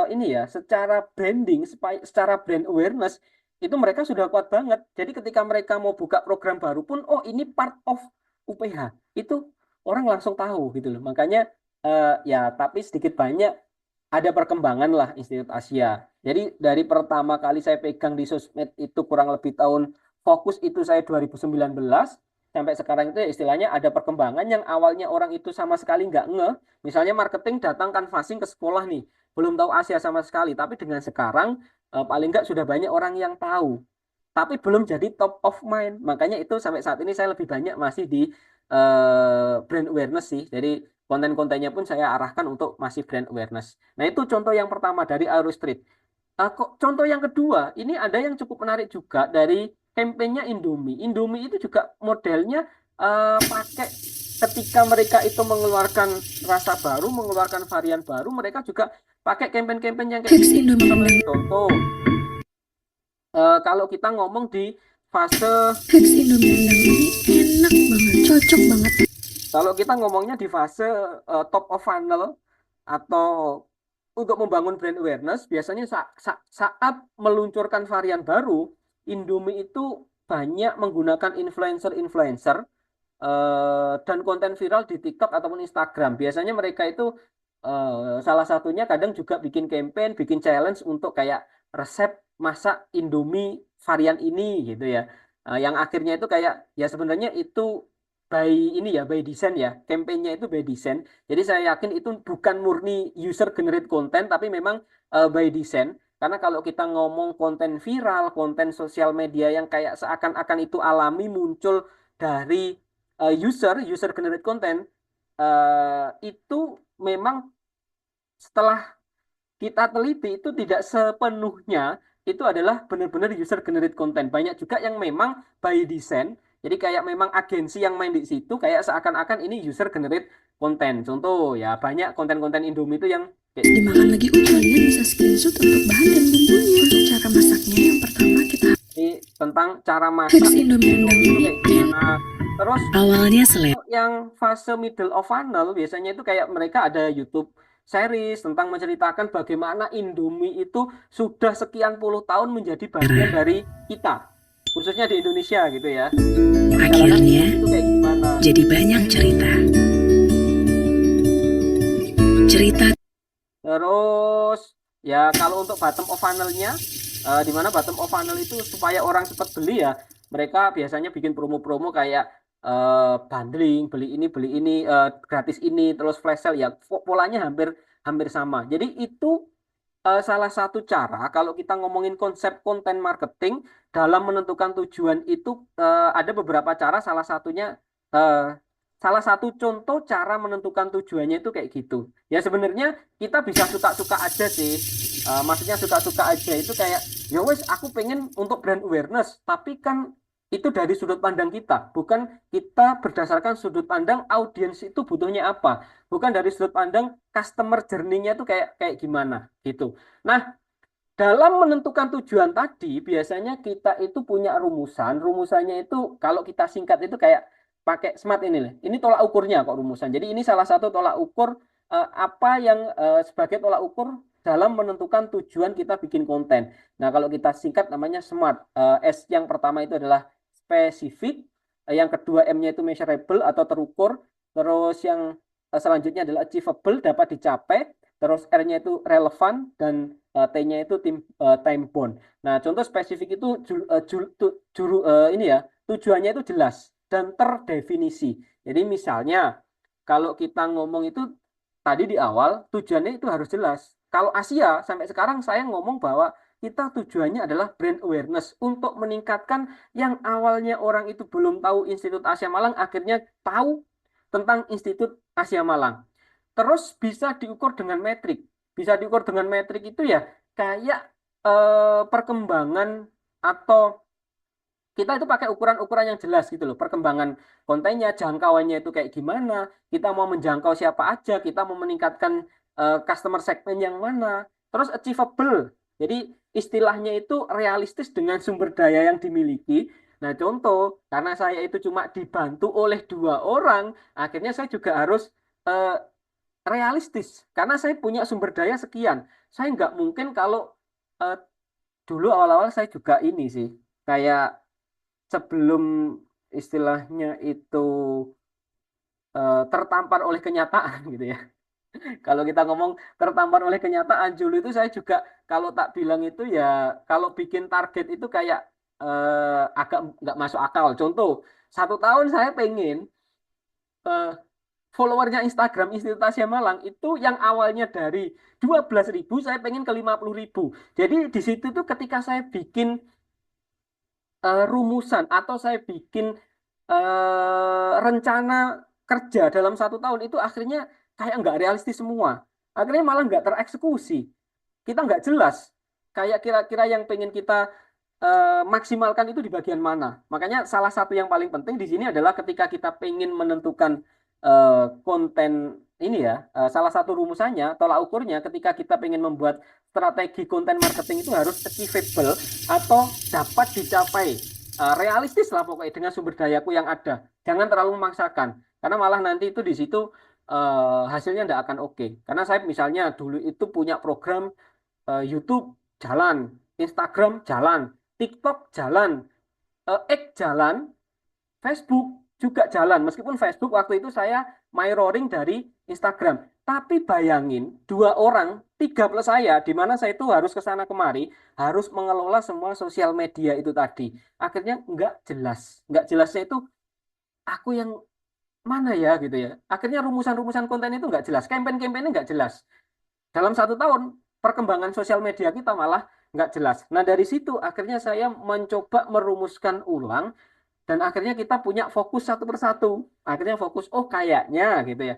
ini ya, secara branding, secara brand awareness itu mereka sudah kuat banget. Jadi ketika mereka mau buka program baru pun, oh ini part of UPH, itu orang langsung tahu gitu loh. Makanya ya, tapi sedikit banyak ada perkembangan lah Institut Asia. Jadi dari pertama kali saya pegang di sosmed itu kurang lebih tahun fokus itu saya 2019. Sampai sekarang itu ya istilahnya ada perkembangan yang awalnya orang itu sama sekali nggak ngeh. Misalnya marketing datang canvassing ke sekolah nih, belum tahu Asia sama sekali. Tapi dengan sekarang paling nggak sudah banyak orang yang tahu. Tapi belum jadi top of mind. Makanya itu sampai saat ini saya lebih banyak masih di brand awareness sih. Jadi konten-kontennya pun saya arahkan untuk masih brand awareness. Nah itu contoh yang pertama dari Aerostreet. Contoh yang kedua, ini ada yang cukup menarik juga dari kampanyenya Indomie. Indomie itu juga modelnya pakai ketika mereka itu mengeluarkan rasa baru, mengeluarkan varian baru, mereka juga pakai campaign-campaign yang kayak gini. Contoh, kalau kita ngomong di fase Indomie rendang ini enak banget, cocok banget. Kalau kita ngomongnya di fase top of funnel atau untuk membangun brand awareness, biasanya saat meluncurkan varian baru, Indomie itu banyak menggunakan influencer-influencer dan konten viral di TikTok ataupun Instagram. Biasanya mereka itu salah satunya kadang juga bikin campaign, bikin challenge untuk kayak resep masak Indomie varian ini gitu ya. Yang akhirnya itu kayak ya sebenarnya itu by design ya, campaignnya itu by design. Jadi saya yakin itu bukan murni user generate konten, tapi memang by design. Karena kalau kita ngomong konten viral, konten sosial media yang kayak seakan-akan itu alami muncul dari user generate konten, itu memang setelah kita teliti itu tidak sepenuhnya itu adalah benar-benar user generate konten. Banyak juga yang memang by design. Jadi kayak memang agensi yang main di situ kayak seakan-akan ini user generate konten. Contoh ya banyak konten-konten Indomie itu yang kayak Dimakan lagi, kalian bisa screenshot untuk bahan dan bumbunya. Untuk cara masaknya, yang pertama kita tentang cara masak Indomie rendang itu ini kayak gimana. Terus awalnya selera. yang fase middle of funnel biasanya itu kayak mereka ada YouTube series tentang menceritakan bagaimana Indomie itu sudah sekian puluh tahun menjadi bagian dari kita, khususnya di Indonesia gitu ya. Akhirnya itu kayak gimana? jadi banyak cerita. Terus ya kalau untuk bottom of funnel-nya di mana bottom of funnel itu supaya orang cepat beli ya, mereka biasanya bikin promo-promo kayak bundling, beli ini gratis ini, terus flash sale ya, polanya hampir sama. Jadi itu salah satu cara kalau kita ngomongin konsep konten marketing dalam menentukan tujuan itu ada beberapa cara, salah satunya salah satu contoh cara menentukan tujuannya itu kayak gitu. Ya sebenarnya kita bisa suka-suka aja sih. Maksudnya suka-suka aja itu kayak ya wes aku pengen untuk brand awareness, tapi kan itu dari sudut pandang kita, bukan kita berdasarkan sudut pandang audiens itu butuhnya apa, bukan dari sudut pandang customer journey-nya itu kayak kayak gimana gitu. Nah, dalam menentukan tujuan tadi, biasanya kita itu punya rumusan. Rumusannya itu kalau kita singkat itu kayak pakai SMART ini lah. Ini tolak ukurnya kok rumusan. Jadi ini salah satu tolak ukur apa yang sebagai tolak ukur dalam menentukan tujuan kita bikin konten. Nah, kalau kita singkat namanya SMART. S yang pertama itu adalah spesifik, yang kedua M-nya itu measurable atau terukur, terus yang selanjutnya adalah achievable, dapat dicapai, terus R-nya itu relevan, dan T-nya itu time bound. Nah, contoh spesifik itu ini ya, tujuannya itu jelas dan terdefinisi. Jadi misalnya kalau kita ngomong itu tadi di awal tujuannya itu harus jelas. Kalau Asia sampai sekarang saya ngomong bahwa kita tujuannya adalah brand awareness untuk meningkatkan yang awalnya orang itu belum tahu Institut Asia Malang akhirnya tahu tentang Institut Asia Malang. Terus bisa diukur dengan metrik. Bisa diukur dengan metrik itu ya kayak perkembangan atau kita itu pakai ukuran-ukuran yang jelas gitu loh. Perkembangan kontennya, jangkauannya itu kayak gimana, kita mau menjangkau siapa aja, kita mau meningkatkan customer segment yang mana. Terus achievable. Jadi istilahnya itu realistis dengan sumber daya yang dimiliki. Nah, contoh, karena saya itu cuma dibantu oleh 2 orang, akhirnya saya juga harus realistis. Karena saya punya sumber daya sekian. Saya nggak mungkin kalau dulu awal-awal saya juga ini sih, kayak sebelum istilahnya itu tertampar oleh kenyataan gitu ya. Kalau kita ngomong tertampar oleh kenyataan, dulu itu saya juga kalau tak bilang itu ya kalau bikin target itu kayak agak nggak masuk akal. Contoh, 1 tahun saya pengen followernya Instagram Institut Asia Malang itu yang awalnya dari 12.000 saya pengen ke 50.000. Jadi di situ tuh ketika saya bikin rumusan atau saya bikin rencana kerja dalam 1 tahun itu akhirnya kayak nggak realistis semua. Akhirnya malah nggak tereksekusi. Kita nggak jelas kayak kira-kira yang pengen kita maksimalkan itu di bagian mana. Makanya salah satu yang paling penting di sini adalah ketika kita pengen menentukan konten ini ya, salah satu rumusannya, tolak ukurnya ketika kita pengen membuat strategi konten marketing itu harus achievable atau dapat dicapai, realistis lah pokoknya dengan sumber dayaku yang ada. Jangan terlalu memaksakan, karena malah nanti itu di situ hasilnya tidak akan oke. Karena saya misalnya dulu itu punya program YouTube jalan, Instagram jalan, TikTok jalan, X jalan, Facebook juga jalan. Meskipun Facebook waktu itu saya mirroring dari Instagram. Tapi bayangin 2 orang, 3 plus saya, di mana saya itu harus ke sana kemari, harus mengelola semua sosial media itu tadi. Akhirnya nggak jelas. Nggak jelasnya itu aku yang mana ya gitu ya. Akhirnya rumusan-rumusan konten itu nggak jelas. Campaign-campaignnya nggak jelas. Dalam 1 tahun, perkembangan sosial media kita malah nggak jelas. Nah, dari situ akhirnya saya mencoba merumuskan ulang dan akhirnya kita punya fokus satu persatu. Akhirnya fokus, oh kayaknya gitu ya.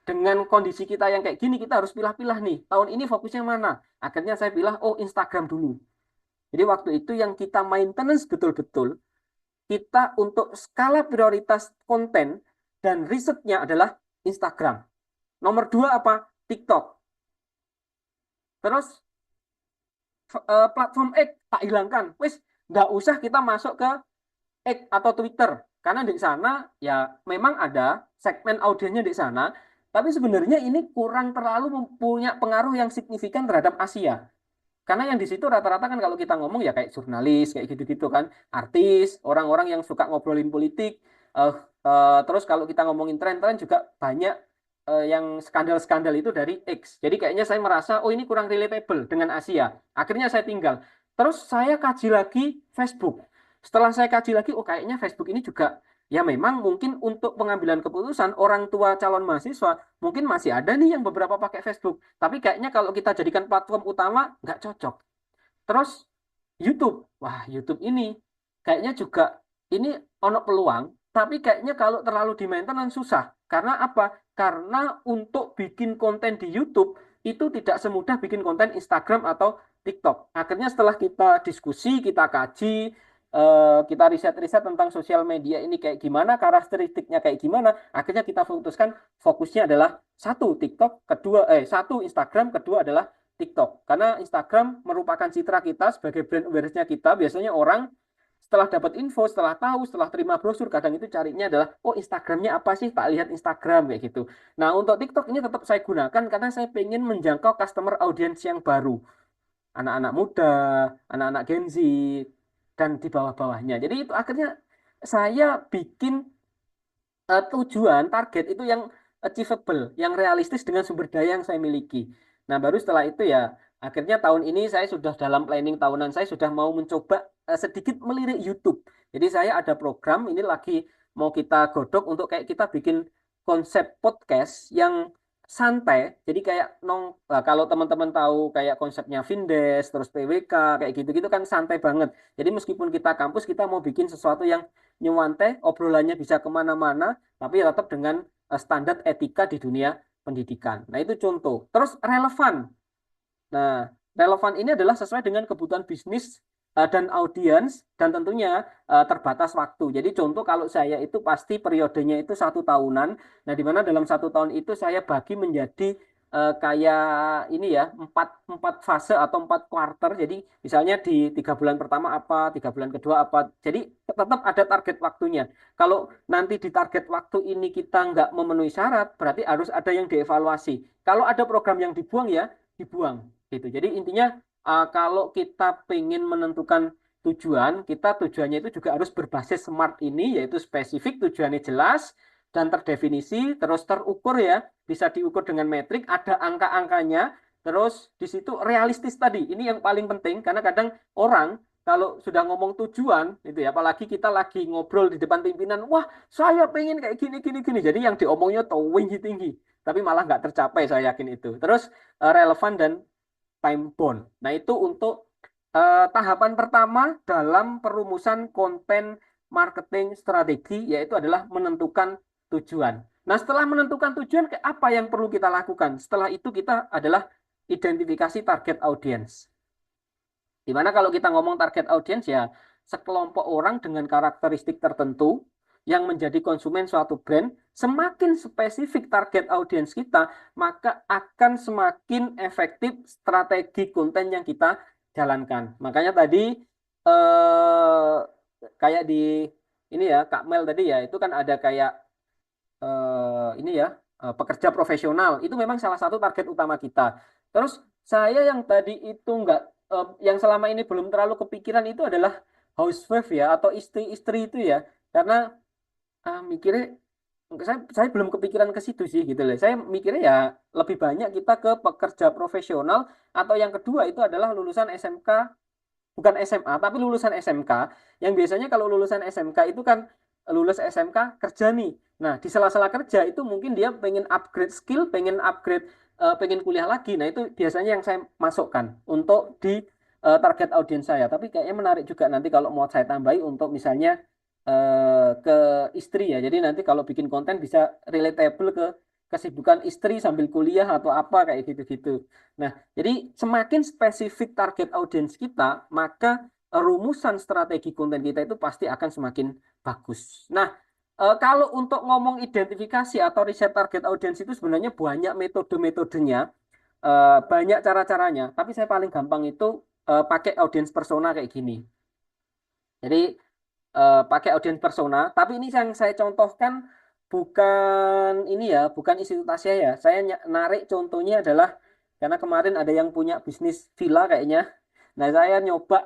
Dengan kondisi kita yang kayak gini, kita harus pilah-pilah nih. Tahun ini fokusnya mana? Akhirnya saya pilih, oh Instagram dulu. Jadi waktu itu yang kita maintenance betul-betul, kita untuk skala prioritas konten dan risetnya adalah Instagram. Nomor 2 apa? TikTok. Terus platform X tak hilangkan. Wis, nggak usah kita masuk ke X atau Twitter. Karena di sana ya memang ada segmen audiensnya di sana, tapi sebenarnya ini kurang terlalu mempunyai pengaruh yang signifikan terhadap Asia. Karena yang di situ rata-rata kan kalau kita ngomong ya kayak jurnalis, kayak gitu-gitu kan, artis, orang-orang yang suka ngobrolin politik, terus kalau kita ngomongin tren-tren juga banyak yang skandal-skandal itu dari X. Jadi kayaknya saya merasa, oh ini kurang relatable dengan Asia. Akhirnya saya tinggal. Terus saya kaji lagi Facebook. Setelah saya kaji lagi, oh kayaknya Facebook ini juga ya memang mungkin untuk pengambilan keputusan orang tua calon mahasiswa mungkin masih ada nih yang beberapa pakai Facebook. Tapi kayaknya kalau kita jadikan platform utama nggak cocok. Terus YouTube, wah YouTube ini kayaknya juga ini ono peluang, tapi kayaknya kalau terlalu di maintenance susah. Karena apa? Karena untuk bikin konten di YouTube itu tidak semudah bikin konten Instagram atau TikTok. Akhirnya setelah kita diskusi, kita kaji, kita riset-riset tentang sosial media ini kayak gimana, karakteristiknya kayak gimana, akhirnya kita putuskan fokusnya adalah satu TikTok, satu Instagram, kedua adalah TikTok. Karena Instagram merupakan citra kita sebagai brand awareness-nya kita. Biasanya orang setelah dapat info, setelah tahu, setelah terima brosur, kadang itu carinya adalah, oh Instagramnya apa sih? Tak lihat Instagram kayak gitu. Nah, untuk TikTok ini tetap saya gunakan karena saya pengen menjangkau customer audience yang baru. Anak-anak muda, anak-anak Gen Z, dan di bawah-bawahnya. Jadi itu akhirnya saya bikin tujuan, target itu yang achievable, yang realistis dengan sumber daya yang saya miliki. Nah, baru setelah itu ya, akhirnya tahun ini saya sudah dalam planning tahunan, saya sudah mau mencoba sedikit melirik YouTube. Jadi saya ada program, ini lagi mau kita godok untuk kayak kita bikin konsep podcast yang santai. Jadi kayak kalau teman-teman tahu kayak konsepnya Findes, terus PWK, kayak gitu-gitu kan santai banget. Jadi meskipun kita kampus, kita mau bikin sesuatu yang nyuwante, obrolannya bisa kemana-mana, tapi tetap dengan standar etika di dunia pendidikan. Nah, itu contoh. Terus relevan. Nah, relevan ini adalah sesuai dengan kebutuhan bisnis dan audiens, dan tentunya terbatas waktu. Jadi contoh kalau saya itu pasti periodenya itu 1 tahunan. Nah, di mana dalam 1 tahun itu saya bagi menjadi kayak ini ya, 4 fase atau 4 kuarter. Jadi misalnya di 3 bulan pertama apa, 3 bulan kedua apa. Jadi tetap ada target waktunya. Kalau nanti di target waktu ini kita nggak memenuhi syarat, berarti harus ada yang dievaluasi. Kalau ada program yang dibuang ya dibuang gitu. Jadi intinya kalau kita pengen menentukan tujuan, kita tujuannya itu juga harus berbasis SMART ini, yaitu spesifik, tujuannya jelas dan terdefinisi, terus terukur ya, bisa diukur dengan metrik, ada angka-angkanya, terus di situ realistis tadi. Ini yang paling penting karena kadang orang kalau sudah ngomong tujuan itu ya, apalagi kita lagi ngobrol di depan pimpinan, wah saya pengen kayak gini. Jadi yang diomongnya tuh tinggi, tapi malah nggak tercapai, saya yakin itu. Terus relevan dan time bound. Nah, itu untuk tahapan pertama dalam perumusan konten marketing strategi, yaitu adalah menentukan tujuan. Nah, setelah menentukan tujuan, apa yang perlu kita lakukan? Setelah itu kita adalah identifikasi target audience. Dimana kalau kita ngomong target audience ya, sekelompok orang dengan karakteristik tertentu yang menjadi konsumen suatu brand. Semakin spesifik target audiens kita, maka akan semakin efektif strategi konten yang kita jalankan. Makanya tadi kayak di ini ya, Kak Mel tadi ya, itu kan ada kayak ini ya, pekerja profesional. Itu memang salah satu target utama kita. Terus saya yang tadi itu yang selama ini belum terlalu kepikiran itu adalah housewife ya, atau istri-istri itu ya. Karena mikirnya saya belum kepikiran ke situ sih gitu loh. Saya mikirnya ya lebih banyak kita ke pekerja profesional, atau yang kedua itu adalah lulusan SMK, bukan SMA tapi lulusan SMK, yang biasanya kalau lulusan SMK itu kan lulus SMK kerja nih. Nah, di sela-sela kerja itu mungkin dia pengen upgrade skill, pengen upgrade, pengen kuliah lagi. Nah, itu biasanya yang saya masukkan untuk di target audiens saya. Tapi kayaknya menarik juga nanti kalau mau saya tambahi untuk misalnya ke istri ya. Jadi nanti kalau bikin konten bisa relatable ke kesibukan istri sambil kuliah atau apa kayak gitu-gitu. Nah, jadi semakin spesifik target audiens kita, maka rumusan strategi konten kita itu pasti akan semakin bagus. Nah, kalau untuk ngomong identifikasi atau riset target audiens itu sebenarnya banyak metode-metodenya, banyak cara-caranya. Tapi saya paling gampang itu pakai audience persona kayak gini. Jadi pakai audience persona, tapi ini yang saya contohkan bukan ini ya, bukan Institut Asia ya. Saya narik contohnya adalah karena kemarin ada yang punya bisnis villa kayaknya. Nah, saya nyoba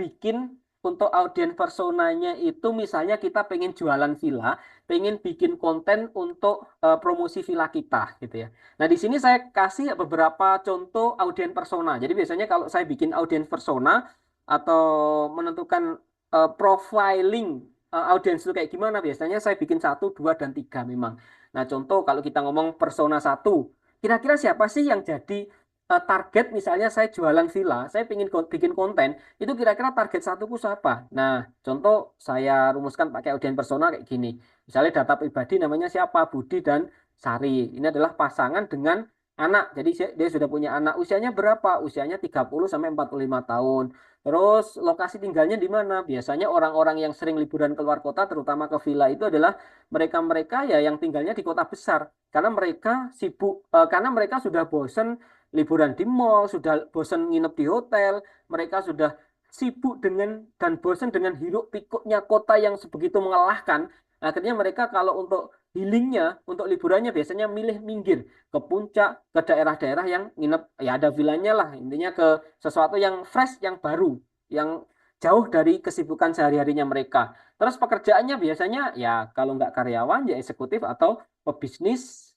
bikin untuk audience personanya itu misalnya kita pengen jualan villa, pengen bikin konten untuk promosi villa kita gitu ya. Nah, di sini saya kasih beberapa contoh audience persona. Jadi biasanya kalau saya bikin audience persona atau menentukan profiling audiens itu kayak gimana, biasanya saya bikin 1, 2, dan 3 memang. Nah, contoh kalau kita ngomong persona 1, kira-kira siapa sih yang jadi target, misalnya saya jualan villa, saya ingin bikin konten, itu kira-kira target 1ku siapa? Nah, contoh saya rumuskan pakai audiens persona kayak gini. Misalnya data pribadi namanya siapa? Budi dan Sari. Ini adalah pasangan dengan anak. Jadi dia sudah punya anak. Usianya berapa? Usianya 30 sampai 45 tahun. Terus lokasi tinggalnya di mana? Biasanya orang-orang yang sering liburan keluar kota, terutama ke villa itu adalah mereka-mereka ya yang tinggalnya di kota besar. Karena mereka sibuk, karena mereka sudah bosen liburan di mall, sudah bosen nginep di hotel, mereka sudah sibuk dengan dan bosen dengan hiruk pikuknya kota yang sebegitu melelahkan. Akhirnya mereka kalau untuk healingnya, untuk liburannya biasanya milih minggir ke puncak, ke daerah-daerah yang nginep, ya ada villanya lah. Intinya ke sesuatu yang fresh, yang baru, yang jauh dari kesibukan sehari-harinya mereka. Terus pekerjaannya biasanya ya kalau nggak karyawan ya eksekutif atau pebisnis.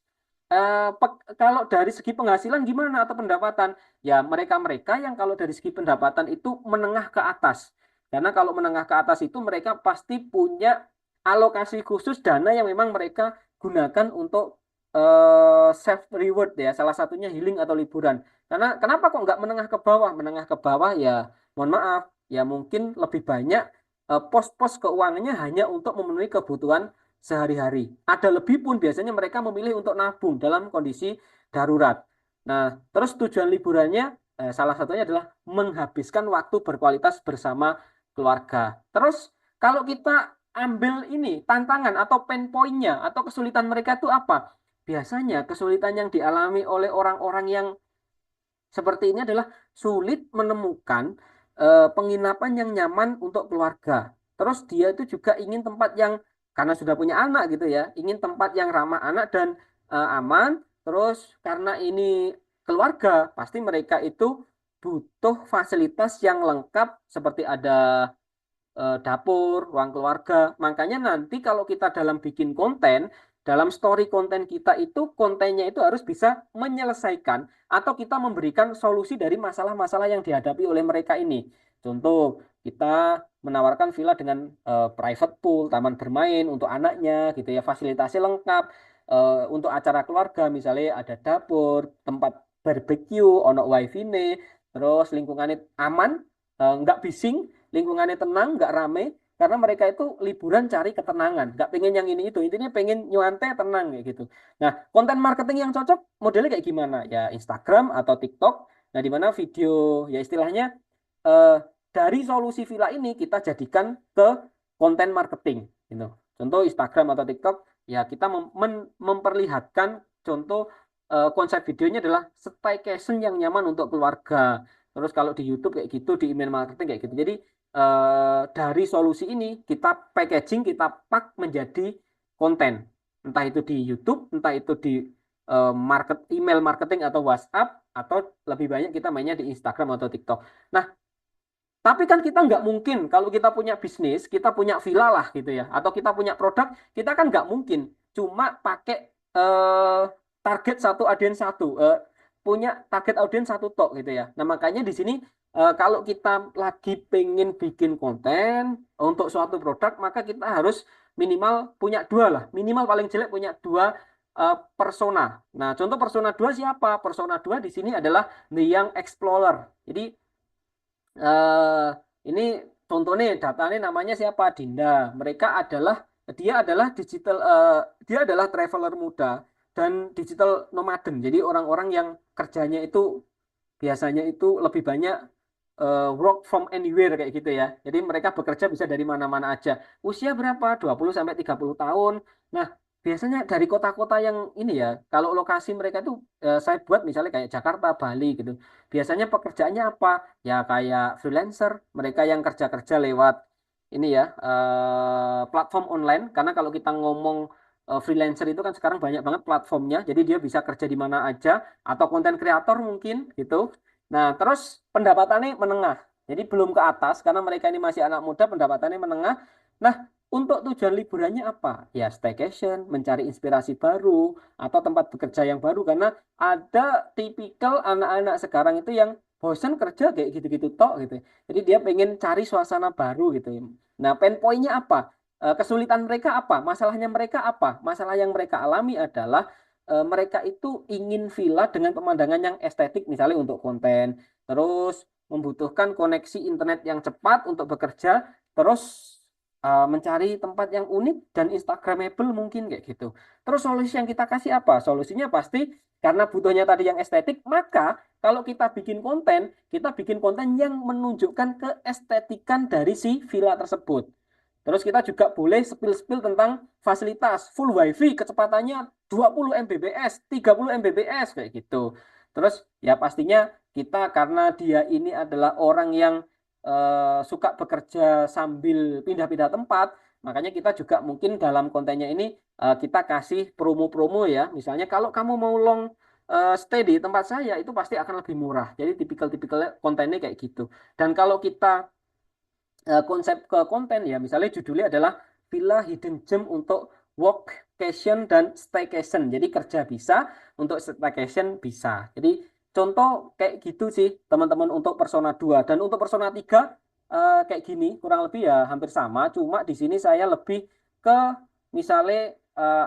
Kalau dari segi penghasilan gimana atau pendapatan? Ya mereka-mereka yang kalau dari segi pendapatan itu menengah ke atas. Karena kalau menengah ke atas itu mereka pasti punya alokasi khusus dana yang memang mereka gunakan untuk self reward ya. Salah satunya healing atau liburan. Karena kenapa kok nggak menengah ke bawah? Menengah ke bawah ya mohon maaf ya mungkin lebih banyak pos-pos keuangannya hanya untuk memenuhi kebutuhan sehari-hari. Ada lebih pun biasanya mereka memilih untuk nabung dalam kondisi darurat. Nah, terus tujuan liburannya salah satunya adalah menghabiskan waktu berkualitas bersama keluarga. Terus kalau kita ambil ini tantangan atau pain point-nya atau kesulitan mereka itu apa? Biasanya kesulitan yang dialami oleh orang-orang yang seperti ini adalah sulit menemukan penginapan yang nyaman untuk keluarga. Terus dia itu juga ingin tempat yang karena sudah punya anak gitu ya, ingin tempat yang ramah anak dan aman. Terus karena ini keluarga, pasti mereka itu butuh fasilitas yang lengkap seperti ada dapur, ruang keluarga. Makanya nanti kalau kita dalam bikin konten, dalam story konten kita itu kontennya itu harus bisa menyelesaikan atau kita memberikan solusi dari masalah-masalah yang dihadapi oleh mereka ini. Contoh, kita menawarkan villa dengan private pool, taman bermain untuk anaknya gitu ya, fasilitasnya lengkap. Untuk acara keluarga misalnya ada dapur, tempat barbeque, ono wifi-ne, terus lingkungannya aman, nggak bising, lingkungannya tenang, nggak rame, karena mereka itu liburan cari ketenangan, nggak pengen yang ini itu, intinya pengen nyuante tenang kayak gitu. Nah, konten marketing yang cocok modelnya kayak gimana? Ya Instagram atau TikTok. Nah, di mana video ya istilahnya dari solusi villa ini kita jadikan ke konten marketing, gitu. Contoh Instagram atau TikTok, ya kita memperlihatkan contoh konsep videonya adalah staycation yang nyaman untuk keluarga. Terus kalau di YouTube kayak gitu, di email marketing kayak gitu. Jadi dari solusi ini kita packaging, kita pak menjadi konten, entah itu di YouTube, entah itu di email marketing atau WhatsApp, atau lebih banyak kita mainnya di Instagram atau TikTok. Nah, tapi kan kita nggak mungkin kalau kita punya bisnis, kita punya villa lah gitu ya, atau kita punya produk, kita kan nggak mungkin cuma pakai target satu audiens satu, punya target audiens satu tok gitu ya. Nah makanya di sini kalau kita lagi pengen bikin konten untuk suatu produk, maka kita harus minimal punya dua lah, minimal paling jelek punya dua persona. Nah contoh persona dua siapa? Persona dua di sini adalah the young explorer. Jadi ini contohnya datanya namanya siapa? Dinda. Dia adalah digital, dia adalah traveler muda dan digital nomaden. Jadi orang-orang yang kerjanya itu biasanya itu lebih banyak work from anywhere kayak gitu ya. Jadi mereka bekerja bisa dari mana-mana aja. Usia berapa? 20 sampai 30 tahun. Nah, biasanya dari kota-kota yang ini ya, kalau lokasi mereka itu saya buat misalnya kayak Jakarta, Bali gitu. Biasanya pekerjaannya apa? Ya kayak freelancer, mereka yang kerja-kerja lewat ini ya, platform online. Karena kalau kita ngomong freelancer itu kan sekarang banyak banget platformnya, jadi dia bisa kerja di mana aja, atau konten kreator mungkin gitu. Nah, terus pendapatannya menengah. Jadi belum ke atas karena mereka ini masih anak muda, pendapatannya menengah. Nah, untuk tujuan liburannya apa? Ya staycation, mencari inspirasi baru, atau tempat bekerja yang baru. Karena ada tipikal anak-anak sekarang itu yang bosan kerja kayak gitu-gitu tok gitu. Jadi dia pengen cari suasana baru gitu. Nah, pain point-nya apa? Kesulitan mereka apa? Masalahnya mereka apa? Masalah yang mereka alami adalah mereka itu ingin villa dengan pemandangan yang estetik misalnya untuk konten, terus membutuhkan koneksi internet yang cepat untuk bekerja, terus mencari tempat yang unik dan instagramable mungkin kayak gitu. Terus solusi yang kita kasih apa? Solusinya pasti karena butuhnya tadi yang estetik, maka kalau kita bikin konten yang menunjukkan keestetikan dari si villa tersebut. Terus kita juga boleh spill-spill tentang fasilitas full wifi, kecepatannya 20 Mbps, 30 Mbps kayak gitu. Terus ya pastinya kita karena dia ini adalah orang yang suka bekerja sambil pindah-pindah tempat, makanya kita juga mungkin dalam kontennya ini kita kasih promo-promo ya. Misalnya kalau kamu mau long stay di tempat saya itu pasti akan lebih murah. Jadi tipikal-tipikal kontennya kayak gitu. Dan kalau kita konsep ke konten ya, misalnya judulnya adalah Villa Hidden Gem untuk workcation dan staycation. Jadi kerja bisa, untuk staycation bisa. Jadi contoh kayak gitu sih teman-teman untuk persona 2. Dan untuk persona 3 kayak gini kurang lebih ya hampir sama. Cuma di sini saya lebih ke misalnya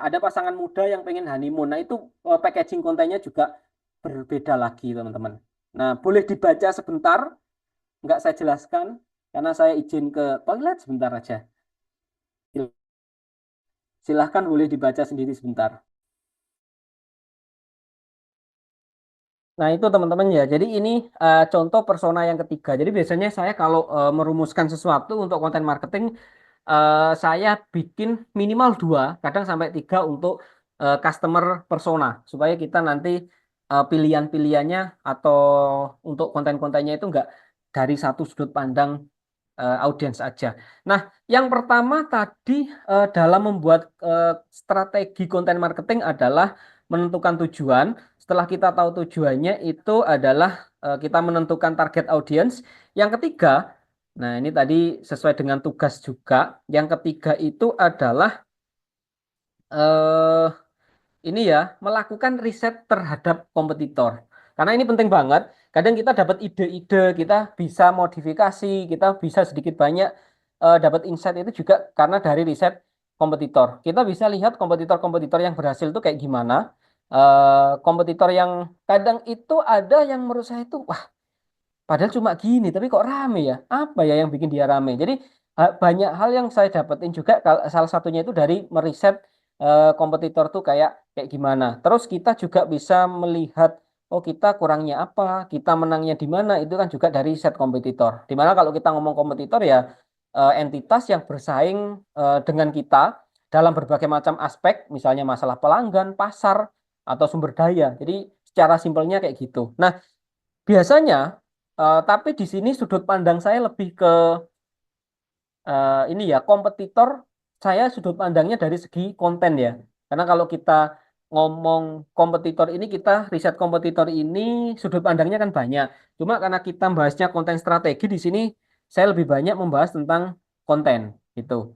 ada pasangan muda yang pengen honeymoon. Nah itu packaging kontennya juga berbeda lagi teman-teman. Nah boleh dibaca sebentar, nggak saya jelaskan karena saya izin ke toilet sebentar aja. Silahkan boleh dibaca sendiri sebentar. Nah itu teman-teman ya, jadi ini contoh persona yang ketiga. Jadi biasanya saya kalau merumuskan sesuatu untuk konten marketing, saya bikin minimal 2, kadang sampai 3 untuk customer persona. Supaya kita nanti pilihan-pilihannya atau untuk konten-kontennya itu enggak dari satu sudut pandang audiens aja. Nah, yang pertama tadi dalam membuat strategi konten marketing adalah menentukan tujuan. Setelah kita tahu tujuannya itu adalah kita menentukan target audiens. Yang ketiga, nah ini tadi sesuai dengan tugas juga. Yang ketiga itu adalah eh, ini ya melakukan riset terhadap kompetitor. Karena ini penting banget. Kadang kita dapat ide-ide, kita bisa modifikasi, kita bisa sedikit banyak dapat insight itu juga karena dari riset kompetitor. Kita bisa lihat kompetitor-kompetitor yang berhasil itu kayak gimana. Kompetitor yang kadang itu ada yang menurut saya itu wah padahal cuma gini, tapi kok rame ya? Apa ya yang bikin dia rame? Jadi banyak hal yang saya dapetin juga. Salah satunya itu dari meriset kompetitor tuh kayak gimana. Terus kita juga bisa melihat, oh kita kurangnya apa, kita menangnya di mana. Itu kan juga dari set kompetitor. Dimana kalau kita ngomong kompetitor ya entitas yang bersaing dengan kita dalam berbagai macam aspek, misalnya masalah pelanggan, pasar, atau sumber daya. Jadi secara simpelnya kayak gitu. Nah, biasanya tapi di sini sudut pandang saya lebih ke ini ya kompetitor. Saya sudut pandangnya dari segi konten ya. Karena kalau kita ngomong kompetitor ini kita riset kompetitor ini sudut pandangnya kan banyak. Cuma karena kita membahasnya konten strategi di sini saya lebih banyak membahas tentang konten gitu.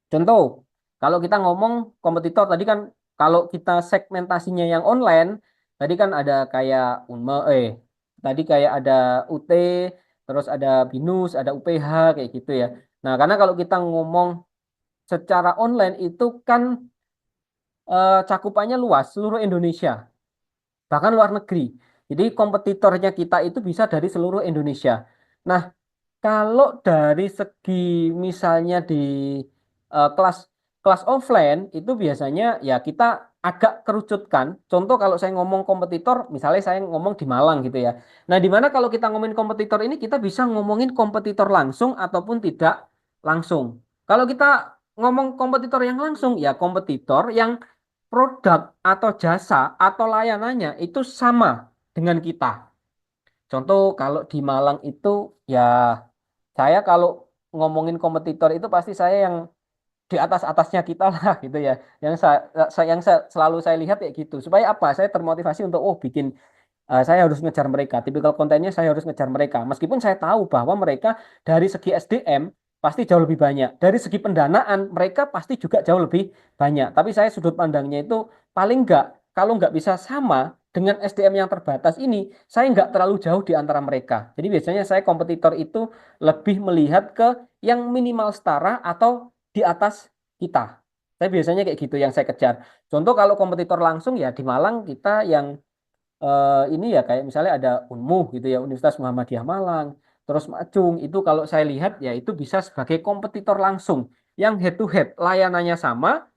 Contoh, kalau kita ngomong kompetitor tadi kan kalau kita segmentasinya yang online, tadi kan ada kayak tadi kayak ada UT, terus ada BINUS, ada UPH kayak gitu ya. Nah, karena kalau kita ngomong secara online itu kan cakupannya luas, seluruh Indonesia, bahkan luar negeri. Jadi kompetitornya kita itu bisa dari seluruh Indonesia. Nah, kalau dari segi misalnya di kelas kelas offline itu biasanya ya kita agak kerucutkan. Contoh kalau saya ngomong kompetitor, misalnya saya ngomong di Malang gitu ya. Nah, di mana kalau kita ngomongin kompetitor ini kita bisa ngomongin kompetitor langsung ataupun tidak langsung. Kalau kita ngomong kompetitor yang langsung ya kompetitor yang produk atau jasa atau layanannya itu sama dengan kita. Contoh kalau di Malang itu ya saya kalau ngomongin kompetitor itu pasti saya yang di atas-atasnya kita lah gitu ya. Selalu saya lihat kayak gitu. Supaya apa? Saya termotivasi untuk bikin saya harus ngejar mereka. Tipikal kontennya saya harus ngejar mereka. Meskipun saya tahu bahwa mereka dari segi SDM pasti jauh lebih banyak. Dari segi pendanaan mereka pasti juga jauh lebih banyak. Tapi saya sudut pandangnya itu paling enggak kalau enggak bisa sama dengan SDM yang terbatas ini, saya enggak terlalu jauh di antara mereka. Jadi biasanya saya kompetitor itu lebih melihat ke yang minimal setara atau di atas kita. Saya biasanya kayak gitu yang saya kejar. Contoh kalau kompetitor langsung ya di Malang kita yang ini ya kayak misalnya ada UNMU gitu ya, Universitas Muhammadiyah Malang. Terus Macung itu kalau saya lihat ya itu bisa sebagai kompetitor langsung yang head to head, layanannya sama,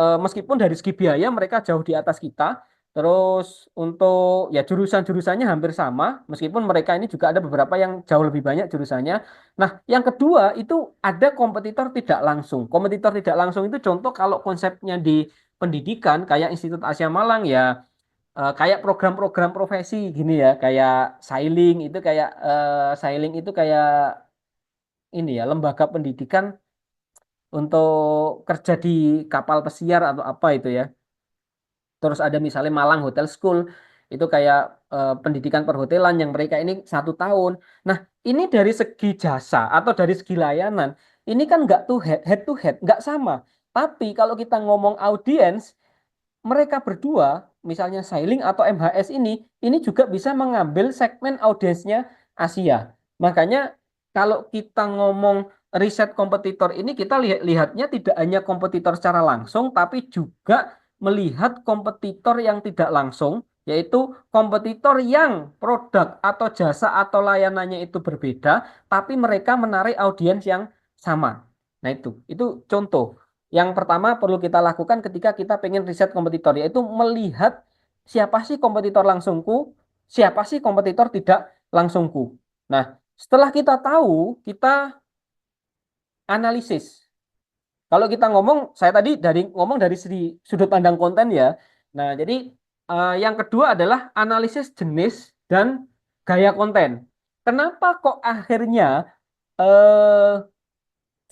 meskipun dari segi biaya mereka jauh di atas kita. Terus untuk ya jurusan-jurusannya hampir sama, meskipun mereka ini juga ada beberapa yang jauh lebih banyak jurusannya. Nah, yang kedua itu ada kompetitor tidak langsung. Kompetitor tidak langsung itu contoh kalau konsepnya di pendidikan kayak Institut Asia Malang ya, kayak program-program profesi gini ya, kayak Sailing itu kayak ini ya, lembaga pendidikan untuk kerja di kapal pesiar atau apa itu ya. Terus ada misalnya Malang Hotel School, itu kayak pendidikan perhotelan yang mereka ini 1 tahun. Nah, ini dari segi jasa atau dari segi layanan, ini kan nggak tuh head to head, nggak sama. Tapi kalau kita ngomong audiens, mereka berdua, misalnya Sailing atau MHS ini juga bisa mengambil segmen audiensnya Asia. Makanya kalau kita ngomong riset kompetitor ini, kita lihatnya tidak hanya kompetitor secara langsung, tapi juga melihat kompetitor yang tidak langsung, yaitu kompetitor yang produk atau jasa atau layanannya itu berbeda, tapi mereka menarik audiens yang sama. Nah itu contoh. Yang pertama perlu kita lakukan ketika kita pengen riset kompetitor, yaitu melihat siapa sih kompetitor langsungku, siapa sih kompetitor tidak langsungku. Nah, setelah kita tahu, kita analisis. Kalau kita ngomong, saya tadi ngomong dari sudut pandang konten ya. Nah, jadi yang kedua adalah analisis jenis dan gaya konten. Kenapa kok akhirnya eh,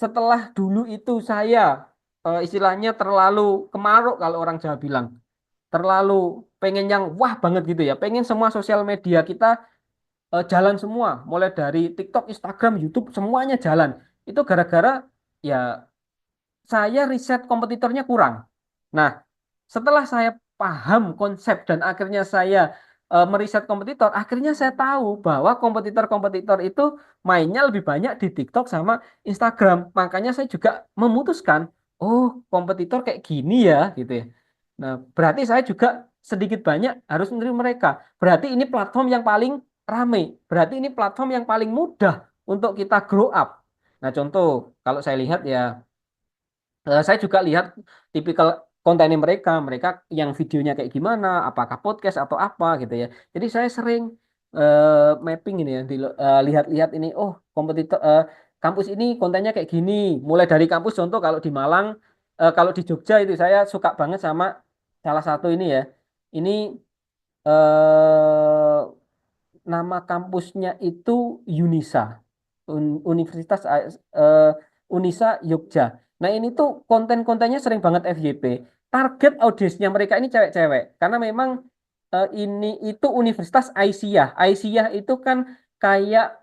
setelah dulu itu saya istilahnya terlalu kemaruk kalau orang Jawa bilang, terlalu pengen yang wah banget gitu ya, pengen semua sosial media kita jalan semua, mulai dari TikTok, Instagram, YouTube semuanya jalan. Itu gara-gara ya saya riset kompetitornya kurang. Nah, setelah saya paham konsep dan akhirnya saya meriset kompetitor, akhirnya saya tahu bahwa kompetitor-kompetitor itu mainnya lebih banyak di TikTok sama Instagram. Makanya saya juga memutuskan, oh kompetitor kayak gini ya, gitu ya. Nah, berarti saya juga sedikit banyak harus menerima mereka. Berarti ini platform yang paling ramai. Berarti ini platform yang paling mudah untuk kita grow up. Nah, contoh kalau saya lihat ya, saya juga lihat tipikal kontennya mereka yang videonya kayak gimana, apakah podcast atau apa gitu ya. Jadi saya sering mapping ini ya, lihat-lihat ini, oh kompetitor kampus ini kontennya kayak gini. Mulai dari kampus contoh kalau di Malang, kalau di Jogja itu saya suka banget sama salah satu ini ya. Ini eh, nama kampusnya itu Unisa, Universitas Unisa Yogja. Nah ini tuh konten-kontennya sering banget FYP. Target audiensnya mereka ini cewek-cewek, karena memang ini itu Universitas Aisyah. Aisyah itu kan kayak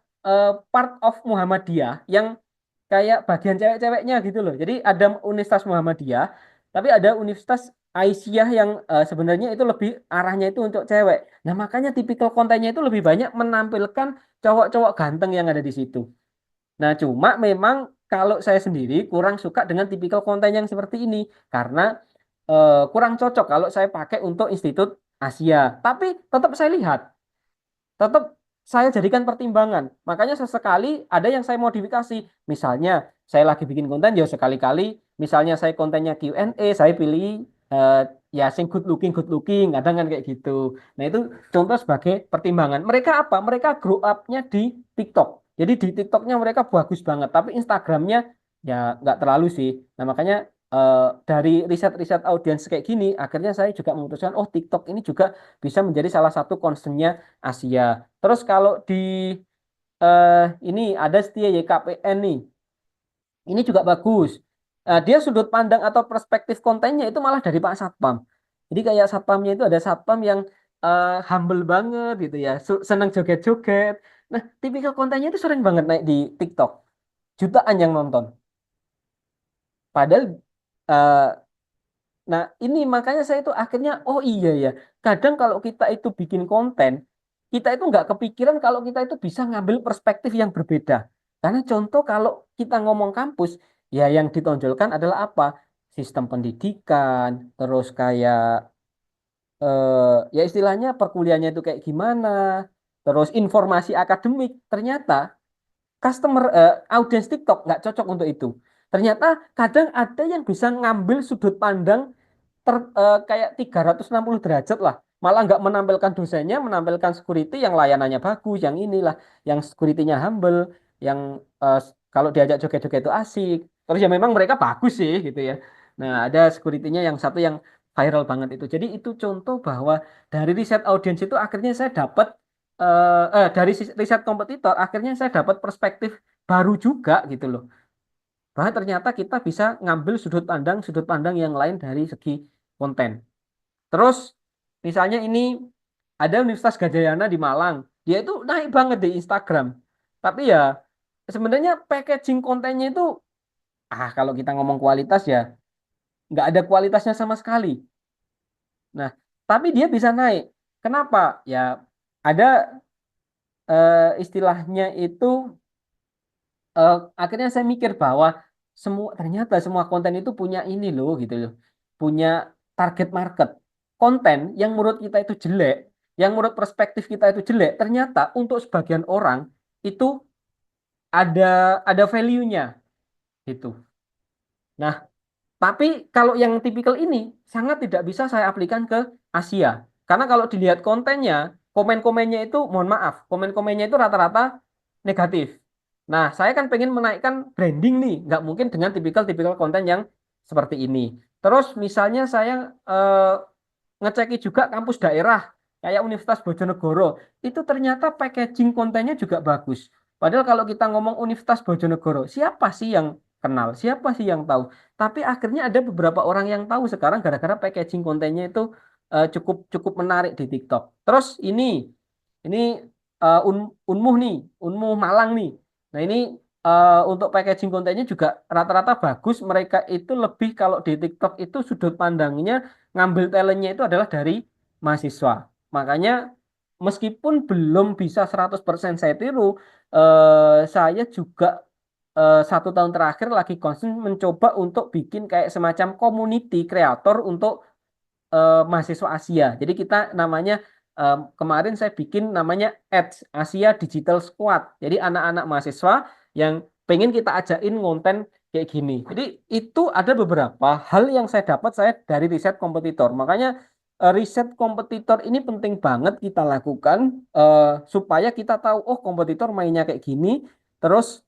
part of Muhammadiyah yang kayak bagian cewek-ceweknya gitu loh. Jadi ada Universitas Muhammadiyah, tapi ada Universitas Aisyah yang sebenarnya itu lebih arahnya itu untuk cewek. Nah, makanya tipikal kontennya itu lebih banyak menampilkan cowok-cowok ganteng yang ada di situ. Nah, cuma memang kalau saya sendiri kurang suka dengan tipikal konten yang seperti ini karena kurang cocok kalau saya pakai untuk Institut Asia. Tapi tetap saya lihat, tetap saya jadikan pertimbangan. Makanya sesekali ada yang saya modifikasi. Misalnya saya lagi bikin konten ya sekali-kali, misalnya saya kontennya Q&A, saya pilih eh, ya sing good looking, kadang kan kayak gitu. Nah itu contoh sebagai pertimbangan. Mereka apa? Mereka grow up-nya di TikTok. Jadi di TikToknya mereka bagus banget, tapi Instagramnya ya nggak terlalu sih. Nah makanya dari riset-riset audiens kayak gini, akhirnya saya juga memutuskan, oh TikTok ini juga bisa menjadi salah satu concernnya Asia. Terus kalau di ini ada Setia YKPN nih, ini juga bagus. Dia sudut pandang atau perspektif kontennya itu malah dari Pak Satpam. Jadi kayak Satpamnya itu ada Satpam yang humble banget gitu ya, senang joget-joget. Nah, tipikal kontennya itu sering banget naik di TikTok. Jutaan yang nonton. Padahal eh, nah, ini makanya saya itu akhirnya, oh iya ya, kadang kalau kita itu bikin konten, kita itu nggak kepikiran kalau kita itu bisa ngambil perspektif yang berbeda. Karena contoh kalau kita ngomong kampus, ya yang ditonjolkan adalah apa? Sistem pendidikan, terus kayak ya istilahnya perkuliahannya itu kayak gimana, terus informasi akademik. Ternyata audiens TikTok nggak cocok untuk itu. Ternyata kadang ada yang bisa ngambil sudut pandang kayak 360 derajat lah. Malah nggak menampilkan dosennya, menampilkan security yang layanannya bagus, yang inilah, yang security-nya humble, yang kalau diajak joget-joget itu asik. Terus ya memang mereka bagus sih gitu ya. Nah, ada security-nya yang satu yang viral banget itu. Jadi itu contoh bahwa dari riset audiens itu akhirnya saya dapat dari riset kompetitor akhirnya saya dapat perspektif baru juga gitu loh. Bahwa ternyata kita bisa ngambil sudut pandang yang lain dari segi konten. Terus misalnya ini ada Universitas Gadjayana di Malang, dia itu naik banget di Instagram. Tapi ya sebenarnya packaging kontennya itu kalau kita ngomong kualitas ya nggak ada kualitasnya sama sekali. Nah, tapi dia bisa naik. Kenapa? Ya ada istilahnya itu akhirnya saya mikir bahwa ternyata semua konten itu punya ini loh gitu loh. Punya target market. Konten yang menurut kita itu jelek, yang menurut perspektif kita itu jelek, ternyata untuk sebagian orang itu ada value-nya gitu. Nah, tapi kalau yang tipikal ini sangat tidak bisa saya aplikan ke Asia. Karena kalau dilihat kontennya, komen-komennya itu, mohon maaf, komen-komennya itu rata-rata negatif. Nah, saya kan pengen menaikkan branding nih, nggak mungkin dengan tipikal-tipikal konten yang seperti ini. Terus misalnya saya ngeceki juga kampus daerah, kayak Universitas Bojonegoro, itu ternyata packaging kontennya juga bagus. Padahal kalau kita ngomong Universitas Bojonegoro, siapa sih yang kenal, siapa sih yang tahu? Tapi akhirnya ada beberapa orang yang tahu sekarang gara-gara packaging kontennya itu cukup cukup menarik di TikTok. Terus ini Unmuh nih, Unmuh Malang nih. Nah ini untuk packaging kontennya juga rata-rata bagus. Mereka itu lebih kalau di TikTok itu sudut pandangnya ngambil talentnya itu adalah dari mahasiswa. Makanya meskipun belum bisa 100% saya tiru, saya juga 1 tahun terakhir lagi konsen mencoba untuk bikin kayak semacam community kreator untuk mahasiswa Asia. Jadi kita namanya kemarin saya bikin namanya Asia Digital Squad. Jadi anak-anak mahasiswa yang pengen kita ajakin konten kayak gini. Jadi itu ada beberapa hal yang saya dapat dari riset kompetitor. Makanya riset kompetitor ini penting banget kita lakukan supaya kita tahu oh kompetitor mainnya kayak gini. Terus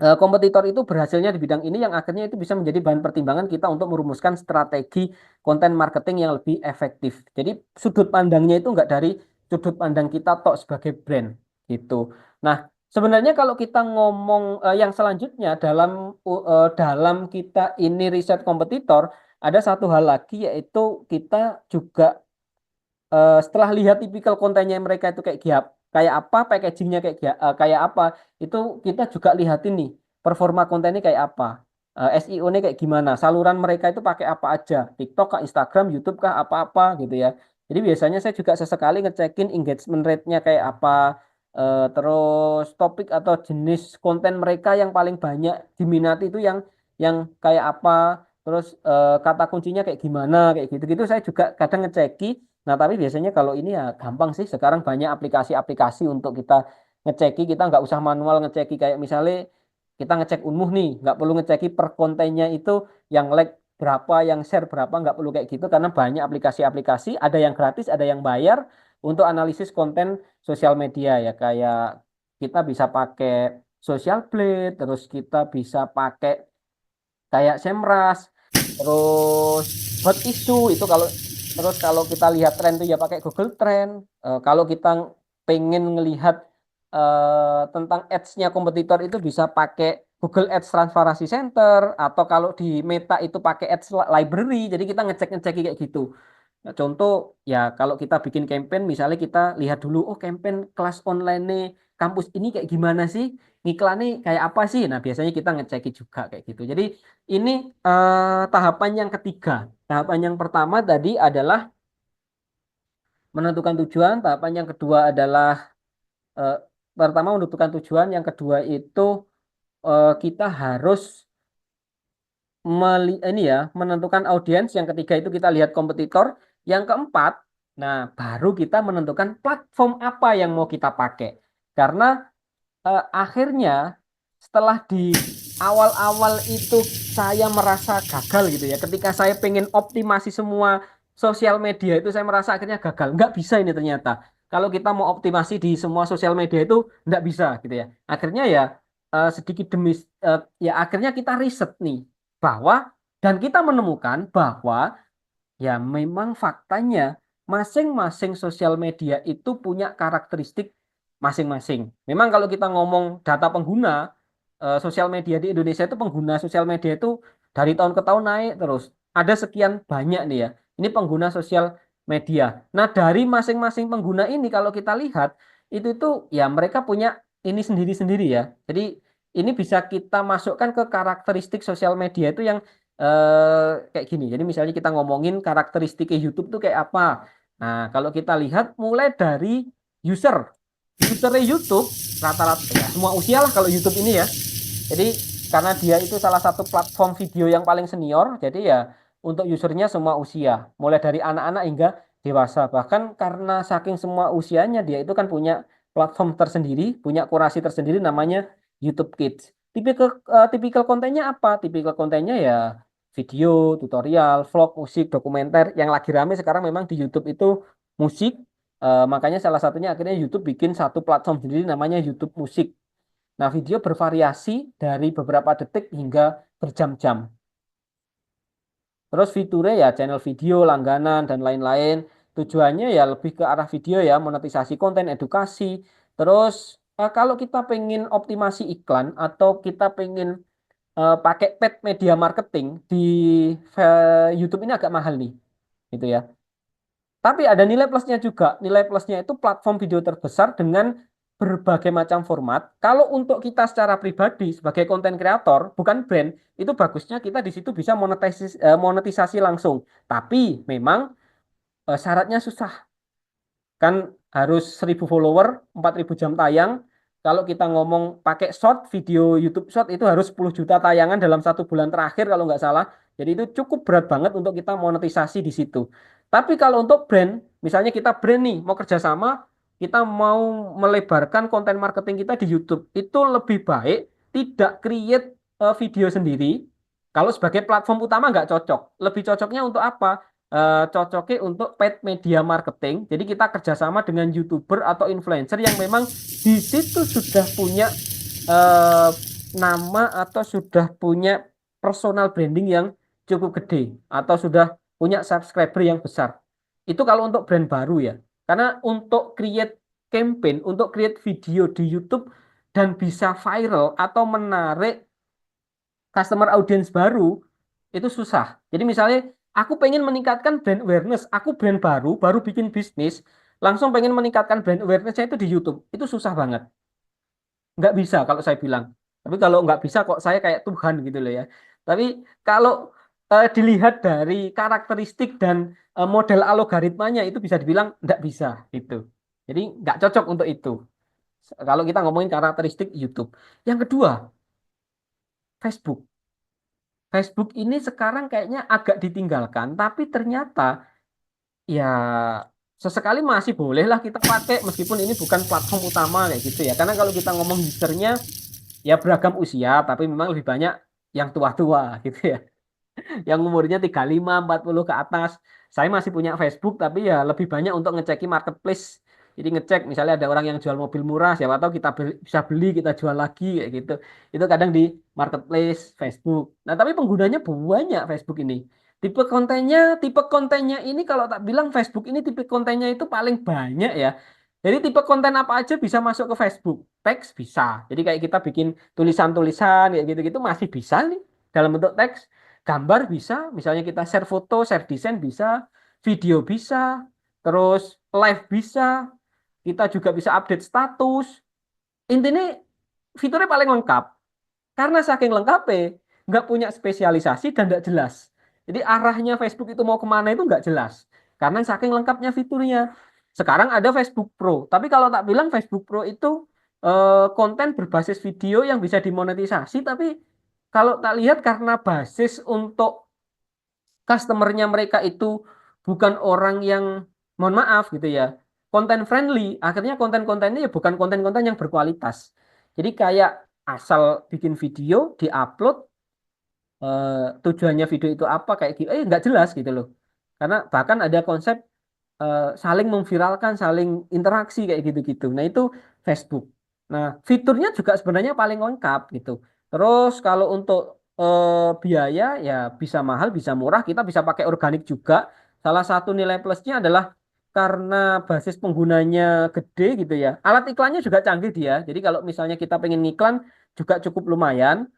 kompetitor itu berhasilnya di bidang ini yang akhirnya itu bisa menjadi bahan pertimbangan kita untuk merumuskan strategi konten marketing yang lebih efektif. Jadi sudut pandangnya itu enggak dari sudut pandang kita tok sebagai brand gitu. Nah, sebenarnya kalau kita ngomong yang selanjutnya dalam kita ini riset kompetitor ada satu hal lagi yaitu kita juga setelah lihat tipikal kontennya mereka itu kayak apa, packagingnya kayak apa, itu kita juga lihatin nih performa kontennya kayak apa, SEO-nya kayak gimana, saluran mereka itu pakai apa aja, TikTok kah, Instagram, YouTube kah, apa-apa gitu ya. Jadi biasanya saya juga sesekali ngecekin engagement rate-nya kayak apa, terus topik atau jenis konten mereka yang paling banyak diminati itu yang kayak apa, terus kata kuncinya kayak gimana, kayak gitu-gitu saya juga kadang ngeceki. Nah, tapi biasanya kalau ini ya gampang sih. Sekarang banyak aplikasi-aplikasi untuk kita ngeceki. Kita nggak usah manual ngeceki. Kayak misalnya kita ngecek Unmuh nih. Nggak perlu ngeceki per kontennya itu yang like berapa, yang share berapa. Nggak perlu kayak gitu. Karena banyak aplikasi-aplikasi. Ada yang gratis, ada yang bayar. Untuk analisis konten sosial media ya. Kayak kita bisa pakai Social Blade. Terus kita bisa pakai kayak Semrush. Terus Hot Issue itu terus kalau kita lihat tren itu ya pakai Google Trend. Kalau kita pengen ngelihat tentang ads-nya kompetitor itu bisa pakai Google Ads Transparency Center atau kalau di Meta itu pakai Ads Library. Jadi kita ngecek kayak gitu. Nah, contoh ya kalau kita bikin campaign misalnya kita lihat dulu oh campaign kelas online nih kampus ini kayak gimana sih? Ngiklannya kayak apa sih? Nah, biasanya kita ngeceki juga kayak gitu. Jadi ini tahapan yang ketiga. Tahapan yang pertama tadi adalah menentukan tujuan, tahapan yang kedua adalah pertama menentukan tujuan, yang kedua itu kita harus menentukan audiens, yang ketiga itu kita lihat kompetitor, yang keempat, nah baru kita menentukan platform apa yang mau kita pakai. Karena akhirnya setelah di awal-awal itu saya merasa gagal gitu ya. Ketika saya pengen optimasi semua sosial media itu saya merasa akhirnya gagal. Nggak bisa ini ternyata. Kalau kita mau optimasi di semua sosial media itu nggak bisa gitu ya. Akhirnya ya sedikit demi ya akhirnya kita riset nih bahwa dan kita menemukan bahwa ya memang faktanya masing-masing sosial media itu punya karakteristik masing-masing. Memang kalau kita ngomong data pengguna sosial media di Indonesia itu pengguna sosial media itu dari tahun ke tahun naik terus. Ada sekian banyak nih ya. Ini pengguna sosial media. Nah, dari masing-masing pengguna ini kalau kita lihat itu ya mereka punya ini sendiri-sendiri ya. Jadi ini bisa kita masukkan ke karakteristik sosial media itu yang kayak gini. Jadi misalnya kita ngomongin karakteristik YouTube tuh kayak apa. Nah, kalau kita lihat mulai dari user YouTube rata-rata ya semua usia lah kalau YouTube ini ya. Jadi karena dia itu salah satu platform video yang paling senior, jadi ya untuk usernya semua usia, mulai dari anak-anak hingga dewasa. Bahkan karena saking semua usianya dia itu kan punya platform tersendiri, punya kurasi tersendiri namanya YouTube Kids. Tipikal kontennya apa? Tipikal kontennya ya video, tutorial, vlog, musik, dokumenter. Yang lagi rame sekarang memang di YouTube itu musik. Makanya salah satunya akhirnya YouTube bikin satu platform sendiri namanya YouTube Musik. Nah, video bervariasi dari beberapa detik hingga berjam-jam. Terus fiturnya ya channel video, langganan, dan lain-lain. Tujuannya ya lebih ke arah video ya, monetisasi konten, edukasi. Terus kalau kita pengen optimasi iklan atau kita pengen pakai paid media marketing di YouTube ini agak mahal nih, gitu ya. Tapi ada nilai plusnya juga. Nilai plusnya itu platform video terbesar dengan berbagai macam format. Kalau untuk kita secara pribadi sebagai konten kreator, bukan brand, itu bagusnya kita di situ bisa monetisasi langsung. Tapi memang syaratnya susah. Kan harus 1000 follower, 4000 jam tayang. Kalau kita ngomong pakai short, video YouTube short itu harus 10 juta tayangan dalam 1 bulan terakhir kalau nggak salah. Jadi itu cukup berat banget untuk kita monetisasi di situ. Tapi kalau untuk brand, misalnya kita brand nih, mau kerjasama, kita mau melebarkan konten marketing kita di YouTube, itu lebih baik tidak create video sendiri. Kalau sebagai platform utama nggak cocok. Lebih cocoknya untuk apa? Cocoknya untuk paid media marketing. Jadi kita kerjasama dengan YouTuber atau influencer yang memang di situ sudah punya nama atau sudah punya personal branding yang cukup gede atau sudah punya subscriber yang besar. Itu kalau untuk brand baru ya. Karena untuk create campaign, untuk create video di YouTube dan bisa viral atau menarik customer audience baru itu susah. Jadi misalnya aku pengen meningkatkan brand awareness, aku brand baru bikin bisnis, langsung pengen meningkatkan brand awareness-nya itu di YouTube. Itu susah banget. Nggak bisa kalau saya bilang. Tapi kalau nggak bisa kok saya kayak Tuhan gitu loh ya. Tapi kalau dilihat dari karakteristik dan model algoritmanya itu bisa dibilang nggak bisa gitu. Jadi nggak cocok untuk itu. Kalau kita ngomongin karakteristik YouTube. Yang kedua, Facebook. Facebook ini sekarang kayaknya agak ditinggalkan, tapi ternyata ya sesekali masih bolehlah kita pakai meskipun ini bukan platform utama kayak gitu ya. Karena kalau kita ngomong usernya ya beragam usia, tapi memang lebih banyak yang tua-tua gitu ya. Yang umurnya 35, 40 ke atas. Saya masih punya Facebook, tapi ya lebih banyak untuk ngeceki marketplace. Jadi ngecek misalnya ada orang yang jual mobil murah, siapa tahu kita bisa beli, kita jual lagi kayak gitu. Itu kadang di marketplace Facebook. Nah, tapi penggunanya banyak Facebook ini. Tipe kontennya ini kalau tak bilang Facebook ini tipe kontennya itu paling banyak ya. Jadi tipe konten apa aja bisa masuk ke Facebook. Teks bisa. Jadi kayak kita bikin tulisan-tulisan kayak gitu-gitu masih bisa nih dalam bentuk teks. Gambar bisa, misalnya kita share foto, share desain bisa, video bisa, terus live bisa, kita juga bisa update status. Intinya fiturnya paling lengkap. Karena saking lengkapnya, nggak punya spesialisasi dan nggak jelas. Jadi arahnya Facebook itu mau kemana itu nggak jelas. Karena saking lengkapnya fiturnya. Sekarang ada Facebook Pro. Tapi kalau tak bilang Facebook Pro itu konten berbasis video yang bisa dimonetisasi, tapi kalau tak lihat karena basis untuk customernya mereka itu bukan orang yang, mohon maaf gitu ya, konten friendly, akhirnya konten-kontennya ya bukan konten-konten yang berkualitas. Jadi kayak asal bikin video, diupload, tujuannya video itu apa kayak gitu, nggak jelas gitu loh. Karena bahkan ada konsep saling memviralkan, saling interaksi kayak gitu-gitu. Nah itu Facebook. Nah fiturnya juga sebenarnya paling lengkap gitu. Terus kalau untuk biaya ya bisa mahal, bisa murah. Kita bisa pakai organik juga. Salah satu nilai plusnya adalah karena basis penggunanya gede gitu ya. Alat iklannya juga canggih dia. Jadi kalau misalnya kita pengen ngiklan juga cukup lumayan.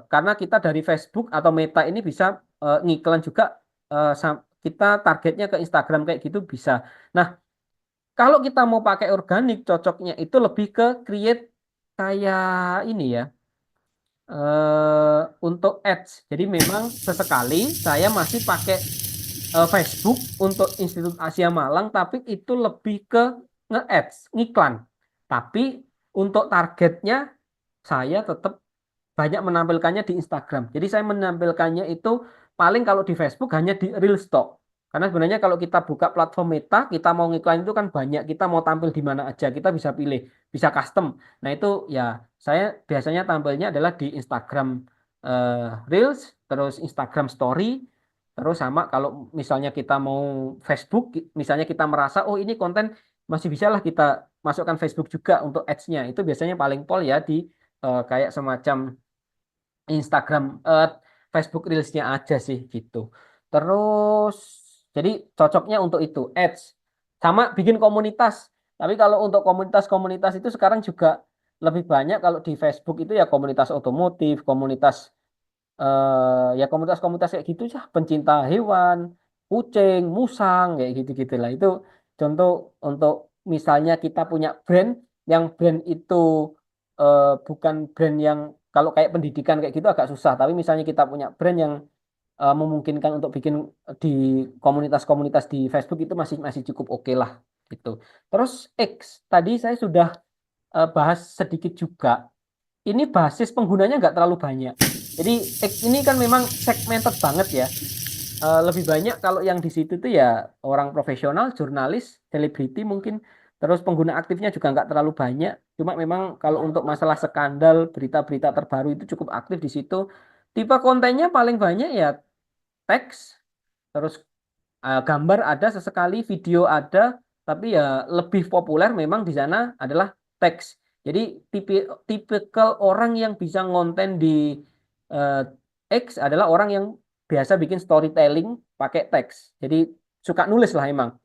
Karena kita dari Facebook atau Meta ini bisa ngiklan juga, kita targetnya ke Instagram kayak gitu bisa. Nah, kalau kita mau pakai organik, cocoknya itu lebih ke create kayak ini ya, untuk ads. Jadi memang sesekali saya masih pakai Facebook untuk Institut Asia Malang, tapi itu lebih ke nge-ads, ngiklan. Tapi untuk targetnya saya tetap banyak menampilkannya di Instagram. Jadi saya menampilkannya itu paling kalau di Facebook hanya di Real Stock. Karena sebenarnya kalau kita buka platform Meta, kita mau ngiklan itu kan banyak, kita mau tampil di mana aja, kita bisa pilih, bisa custom. Nah itu ya saya biasanya tampilnya adalah di Instagram Reels, terus Instagram Story, terus sama kalau misalnya kita mau Facebook, misalnya kita merasa oh ini konten masih bisa lah kita masukkan Facebook juga untuk ads-nya. Itu biasanya paling pol ya di kayak semacam Instagram, Facebook Reels-nya aja sih gitu. Terus jadi cocoknya untuk itu ads sama bikin komunitas. Tapi kalau untuk komunitas-komunitas itu sekarang juga lebih banyak kalau di Facebook itu ya komunitas otomotif, komunitas ya komunitas-komunitas kayak gitu ya, pencinta hewan, kucing, musang kayak gitu-gitu lah. Itu contoh untuk misalnya kita punya brand yang brand itu bukan brand yang kalau kayak pendidikan kayak gitu agak susah. Tapi misalnya kita punya brand yang memungkinkan untuk bikin di komunitas-komunitas di Facebook itu masih masih cukup oke lah gitu. Terus X tadi saya sudah bahas sedikit juga. Ini basis penggunanya nggak terlalu banyak. Jadi X ini kan memang segmented banget ya. Lebih banyak kalau yang di situ tuh ya orang profesional, jurnalis, selebriti mungkin. Terus pengguna aktifnya juga nggak terlalu banyak. Cuma memang kalau untuk masalah skandal, berita-berita terbaru itu cukup aktif di situ. Tipe kontennya paling banyak ya teks, terus gambar ada sesekali, video ada, tapi ya lebih populer memang di sana adalah teks. Jadi tipikal orang yang bisa ngonten di eh, X adalah orang yang biasa bikin storytelling pakai teks. Jadi suka nulis lah emang.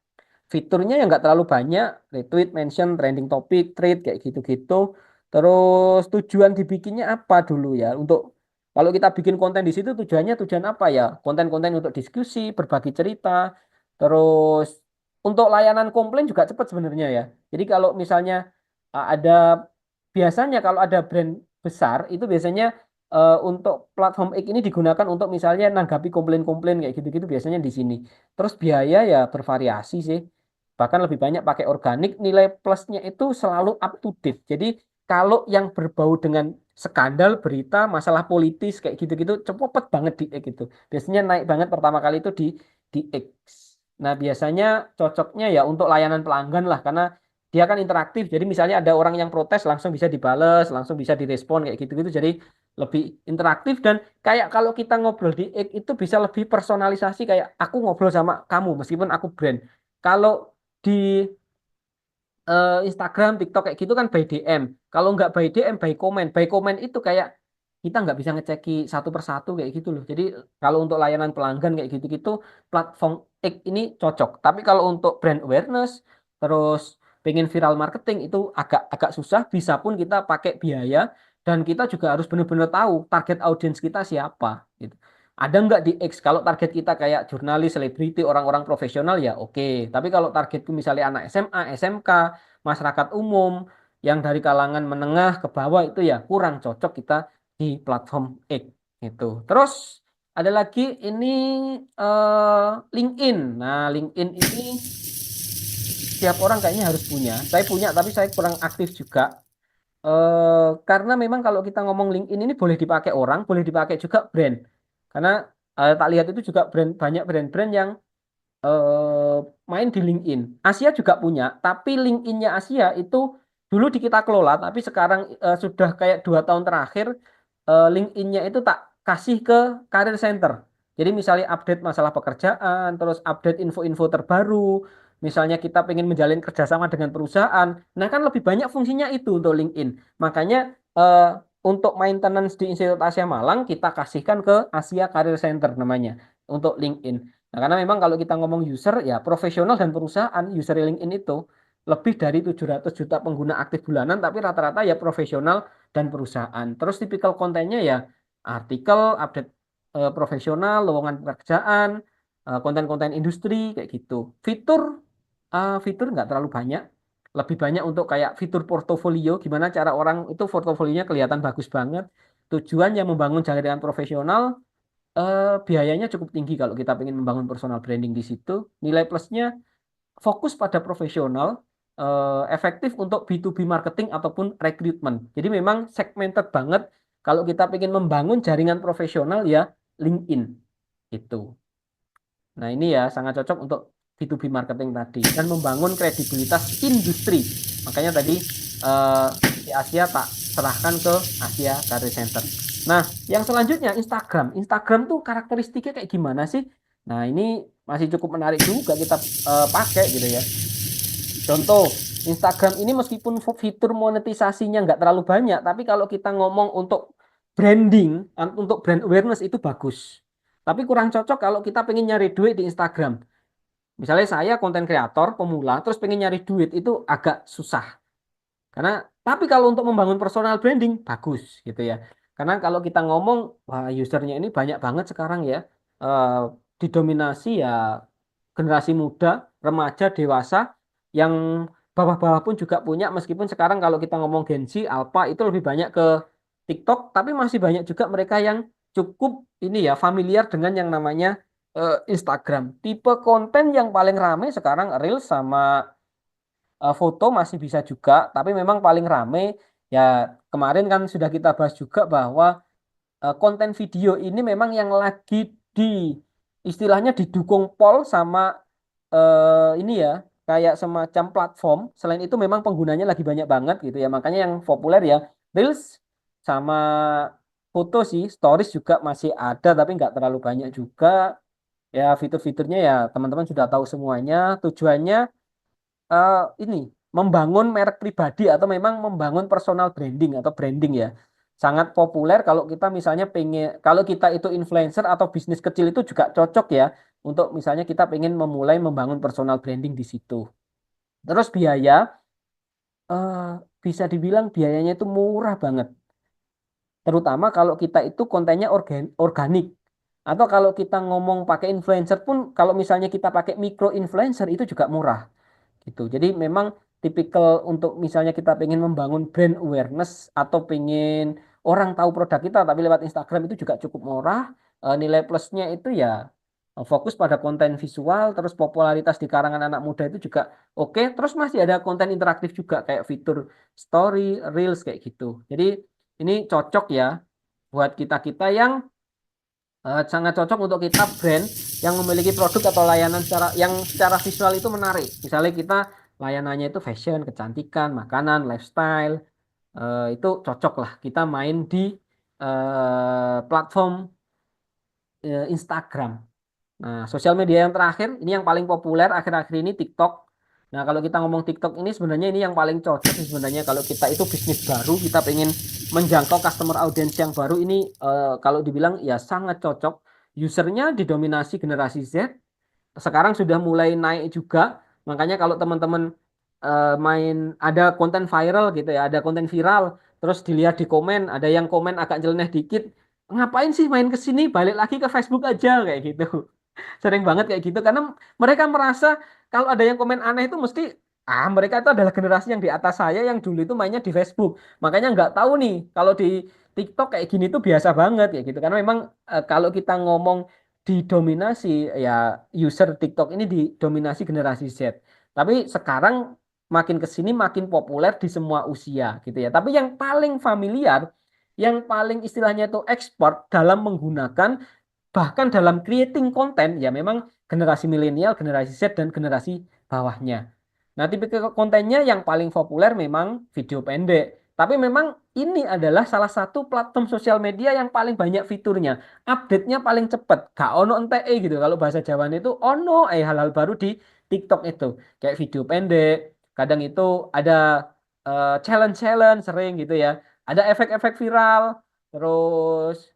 Fiturnya yang nggak terlalu banyak, retweet, mention, trending topic, thread kayak gitu-gitu. Terus tujuan dibikinnya apa dulu ya? Untuk kalau kita bikin konten di situ tujuan apa ya? Konten-konten untuk diskusi, berbagi cerita. Terus untuk layanan komplain juga cepat sebenarnya ya. Jadi kalau misalnya ada biasanya kalau ada brand besar itu biasanya untuk platform X ini digunakan untuk misalnya nanggapi komplain-komplain kayak gitu-gitu biasanya di sini. Terus biaya ya bervariasi sih. Bahkan lebih banyak pakai organik, nilai plusnya itu selalu up to date. Jadi kalau yang berbau dengan skandal, berita, masalah politis kayak gitu-gitu cepet banget di X itu. Biasanya naik banget pertama kali itu di X. Nah, biasanya cocoknya ya untuk layanan pelanggan lah karena dia kan interaktif. Jadi misalnya ada orang yang protes langsung bisa dibales, langsung bisa direspon kayak gitu-gitu. Jadi lebih interaktif dan kayak kalau kita ngobrol di X itu bisa lebih personalisasi kayak aku ngobrol sama kamu meskipun aku brand. Kalau di Instagram, TikTok kayak gitu kan by DM. Kalau nggak by DM, by comment. By comment itu kayak kita nggak bisa ngeceki satu persatu kayak gitu loh. Jadi kalau untuk layanan pelanggan kayak gitu-gitu, platform X ini cocok. Tapi kalau untuk brand awareness, terus pengen viral marketing itu agak agak susah. Bisa pun kita pakai biaya dan kita juga harus benar-benar tahu target audiens kita siapa. Gitu. Ada nggak di X kalau target kita kayak jurnalis, selebriti, orang-orang profesional ya oke. Tapi kalau targetku misalnya anak SMA, SMK, masyarakat umum yang dari kalangan menengah ke bawah itu ya kurang cocok kita di platform X gitu. Terus ada lagi ini LinkedIn. Nah, LinkedIn ini setiap orang kayaknya harus punya. Saya punya tapi saya kurang aktif juga. Karena memang kalau kita ngomong LinkedIn ini boleh dipakai orang, boleh dipakai juga brand. Karena tak lihat itu juga banyak brand-brand yang main di LinkedIn. Asia juga punya, tapi LinkedIn-nya Asia itu dulu di Kita Kelola, tapi sekarang sudah kayak 2 tahun terakhir LinkedIn-nya itu tak kasih ke Career Center. Jadi misalnya update masalah pekerjaan, terus update info-info terbaru, misalnya kita pengen menjalin kerjasama dengan perusahaan, nah kan lebih banyak fungsinya itu untuk LinkedIn. Makanya eh, untuk maintenance di Institut Asia Malang kita kasihkan ke Asia Career Center namanya untuk LinkedIn. Nah, karena memang kalau kita ngomong user ya profesional dan perusahaan, user LinkedIn itu lebih dari 700 juta pengguna aktif bulanan, tapi rata-rata ya profesional dan perusahaan. Terus tipikal kontennya ya artikel, update profesional, lowongan pekerjaan, konten-konten industri kayak gitu. Fitur nggak terlalu banyak. Lebih banyak untuk kayak fitur portofolio, gimana cara orang itu portofolionya kelihatan bagus banget. Tujuan yang membangun jaringan profesional, biayanya cukup tinggi kalau kita ingin membangun personal branding di situ. Nilai plusnya fokus pada profesional, efektif untuk B2B marketing ataupun rekrutmen. Jadi memang segmented banget kalau kita ingin membangun jaringan profesional ya LinkedIn gitu. Nah ini ya sangat cocok untuk B2B marketing tadi dan membangun kredibilitas industri. Makanya tadi di Asia tak serahkan ke Asia Career Center. Nah yang selanjutnya Instagram. Instagram tuh karakteristiknya kayak gimana sih? Nah ini masih cukup menarik juga kita pakai gitu ya. Contoh, Instagram ini meskipun fitur monetisasinya nggak terlalu banyak, tapi kalau kita ngomong untuk branding, untuk brand awareness itu bagus. Tapi kurang cocok kalau kita pengen nyari duit di Instagram. Misalnya saya konten kreator pemula, terus pengen nyari duit itu agak susah. Tapi kalau untuk membangun personal branding, bagus gitu ya. Karena kalau kita ngomong, wah usernya ini banyak banget sekarang ya. Didominasi ya generasi muda, remaja, dewasa, yang bawah-bawah pun juga punya, meskipun sekarang kalau kita ngomong Gen Z, Alpha itu lebih banyak ke TikTok, tapi masih banyak juga mereka yang cukup ini ya familiar dengan yang namanya Instagram. Tipe konten yang paling ramai sekarang Reels sama foto masih bisa juga, tapi memang paling ramai ya kemarin kan sudah kita bahas juga bahwa konten video ini memang yang lagi di istilahnya didukung pol sama ini ya kayak semacam platform. Selain itu memang penggunanya lagi banyak banget gitu ya. Makanya yang populer ya Reels sama foto sih, Stories juga masih ada tapi nggak terlalu banyak juga. Ya fitur-fiturnya ya teman-teman sudah tahu semuanya. Tujuannya ini membangun merek pribadi atau memang membangun personal branding atau branding ya. Sangat populer kalau kita misalnya kalau kita itu influencer atau bisnis kecil itu juga cocok ya untuk misalnya kita pengen memulai membangun personal branding di situ. Terus biaya, bisa dibilang biayanya itu murah banget. Terutama kalau kita itu kontennya organik. Atau kalau kita ngomong pakai influencer pun, kalau misalnya kita pakai micro influencer itu juga murah gitu. Jadi memang tipikal untuk misalnya kita pengen membangun brand awareness atau pengen orang tahu produk kita tapi lewat Instagram itu juga cukup murah. Nilai plusnya itu ya fokus pada konten visual, terus popularitas di kalangan anak muda itu juga oke. Terus masih ada konten interaktif juga kayak fitur story, reels kayak gitu. Jadi ini cocok ya buat kita-kita yang sangat cocok untuk kita brand yang memiliki produk atau layanan secara visual itu menarik. Misalnya kita layanannya itu fashion, kecantikan, makanan, lifestyle, itu cocok lah kita main di platform Instagram. Nah, sosial media yang terakhir, ini yang paling populer akhir-akhir ini TikTok. Nah, kalau kita ngomong TikTok ini sebenarnya ini yang paling cocok sebenarnya kalau kita itu bisnis baru, kita pengen menjangkau customer audience yang baru ini kalau dibilang ya sangat cocok. Usernya didominasi generasi Z. Sekarang sudah mulai naik juga. Makanya kalau teman-teman main ada konten viral gitu ya, ada konten viral, terus dilihat di komen, ada yang komen agak nyeleneh dikit, ngapain sih main ke sini, balik lagi ke Facebook aja kayak gitu. Sering banget kayak gitu karena mereka merasa kalau ada yang komen aneh itu mesti mereka itu adalah generasi yang di atas saya yang dulu itu mainnya di Facebook. Makanya nggak tahu nih kalau di TikTok kayak gini tuh biasa banget ya gitu. Karena memang kalau kita ngomong didominasi ya user TikTok ini didominasi generasi Z. Tapi sekarang makin ke sini makin populer di semua usia gitu ya. Tapi yang paling familiar, yang paling istilahnya itu ekspor dalam menggunakan bahkan dalam creating konten ya memang generasi milenial, generasi Z dan generasi bawahnya. Nah, tipikal kontennya yang paling populer memang video pendek. Tapi memang ini adalah salah satu platform sosial media yang paling banyak fiturnya. Update-nya paling cepat. Gak ono ente gitu. Kalau bahasa Jawanya itu ono hal-hal baru di TikTok itu. Kayak video pendek. Kadang itu ada challenge-challenge sering gitu ya. Ada efek-efek viral. Terus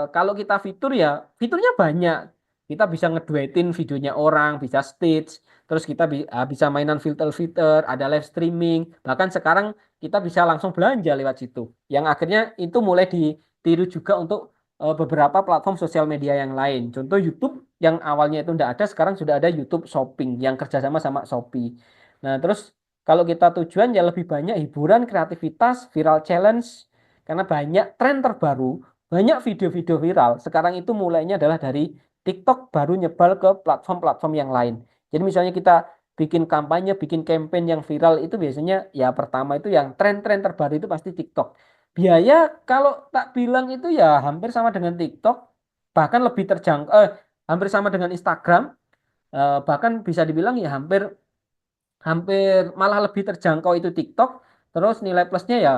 kalau kita fiturnya banyak. Kita bisa ngeduetin videonya orang, bisa stitch, terus kita bisa mainan filter-filter, ada live streaming, bahkan sekarang kita bisa langsung belanja lewat situ. Yang akhirnya itu mulai ditiru juga untuk beberapa platform sosial media yang lain. Contoh YouTube yang awalnya itu tidak ada, sekarang sudah ada YouTube Shopping yang kerjasama sama Shopee. Nah, terus kalau kita tujuan ya lebih banyak hiburan, kreativitas, viral challenge, karena banyak tren terbaru, banyak video-video viral. Sekarang itu mulainya adalah dari TikTok baru nyebal ke platform-platform yang lain. Jadi misalnya kita bikin kampanye, bikin campaign yang viral itu biasanya ya pertama itu yang tren-tren terbaru itu pasti TikTok. Biaya kalau tak bilang itu ya hampir sama dengan TikTok, bahkan lebih terjangkau, hampir sama dengan Instagram, bahkan bisa dibilang ya hampir hampir malah lebih terjangkau itu TikTok. Terus nilai plusnya ya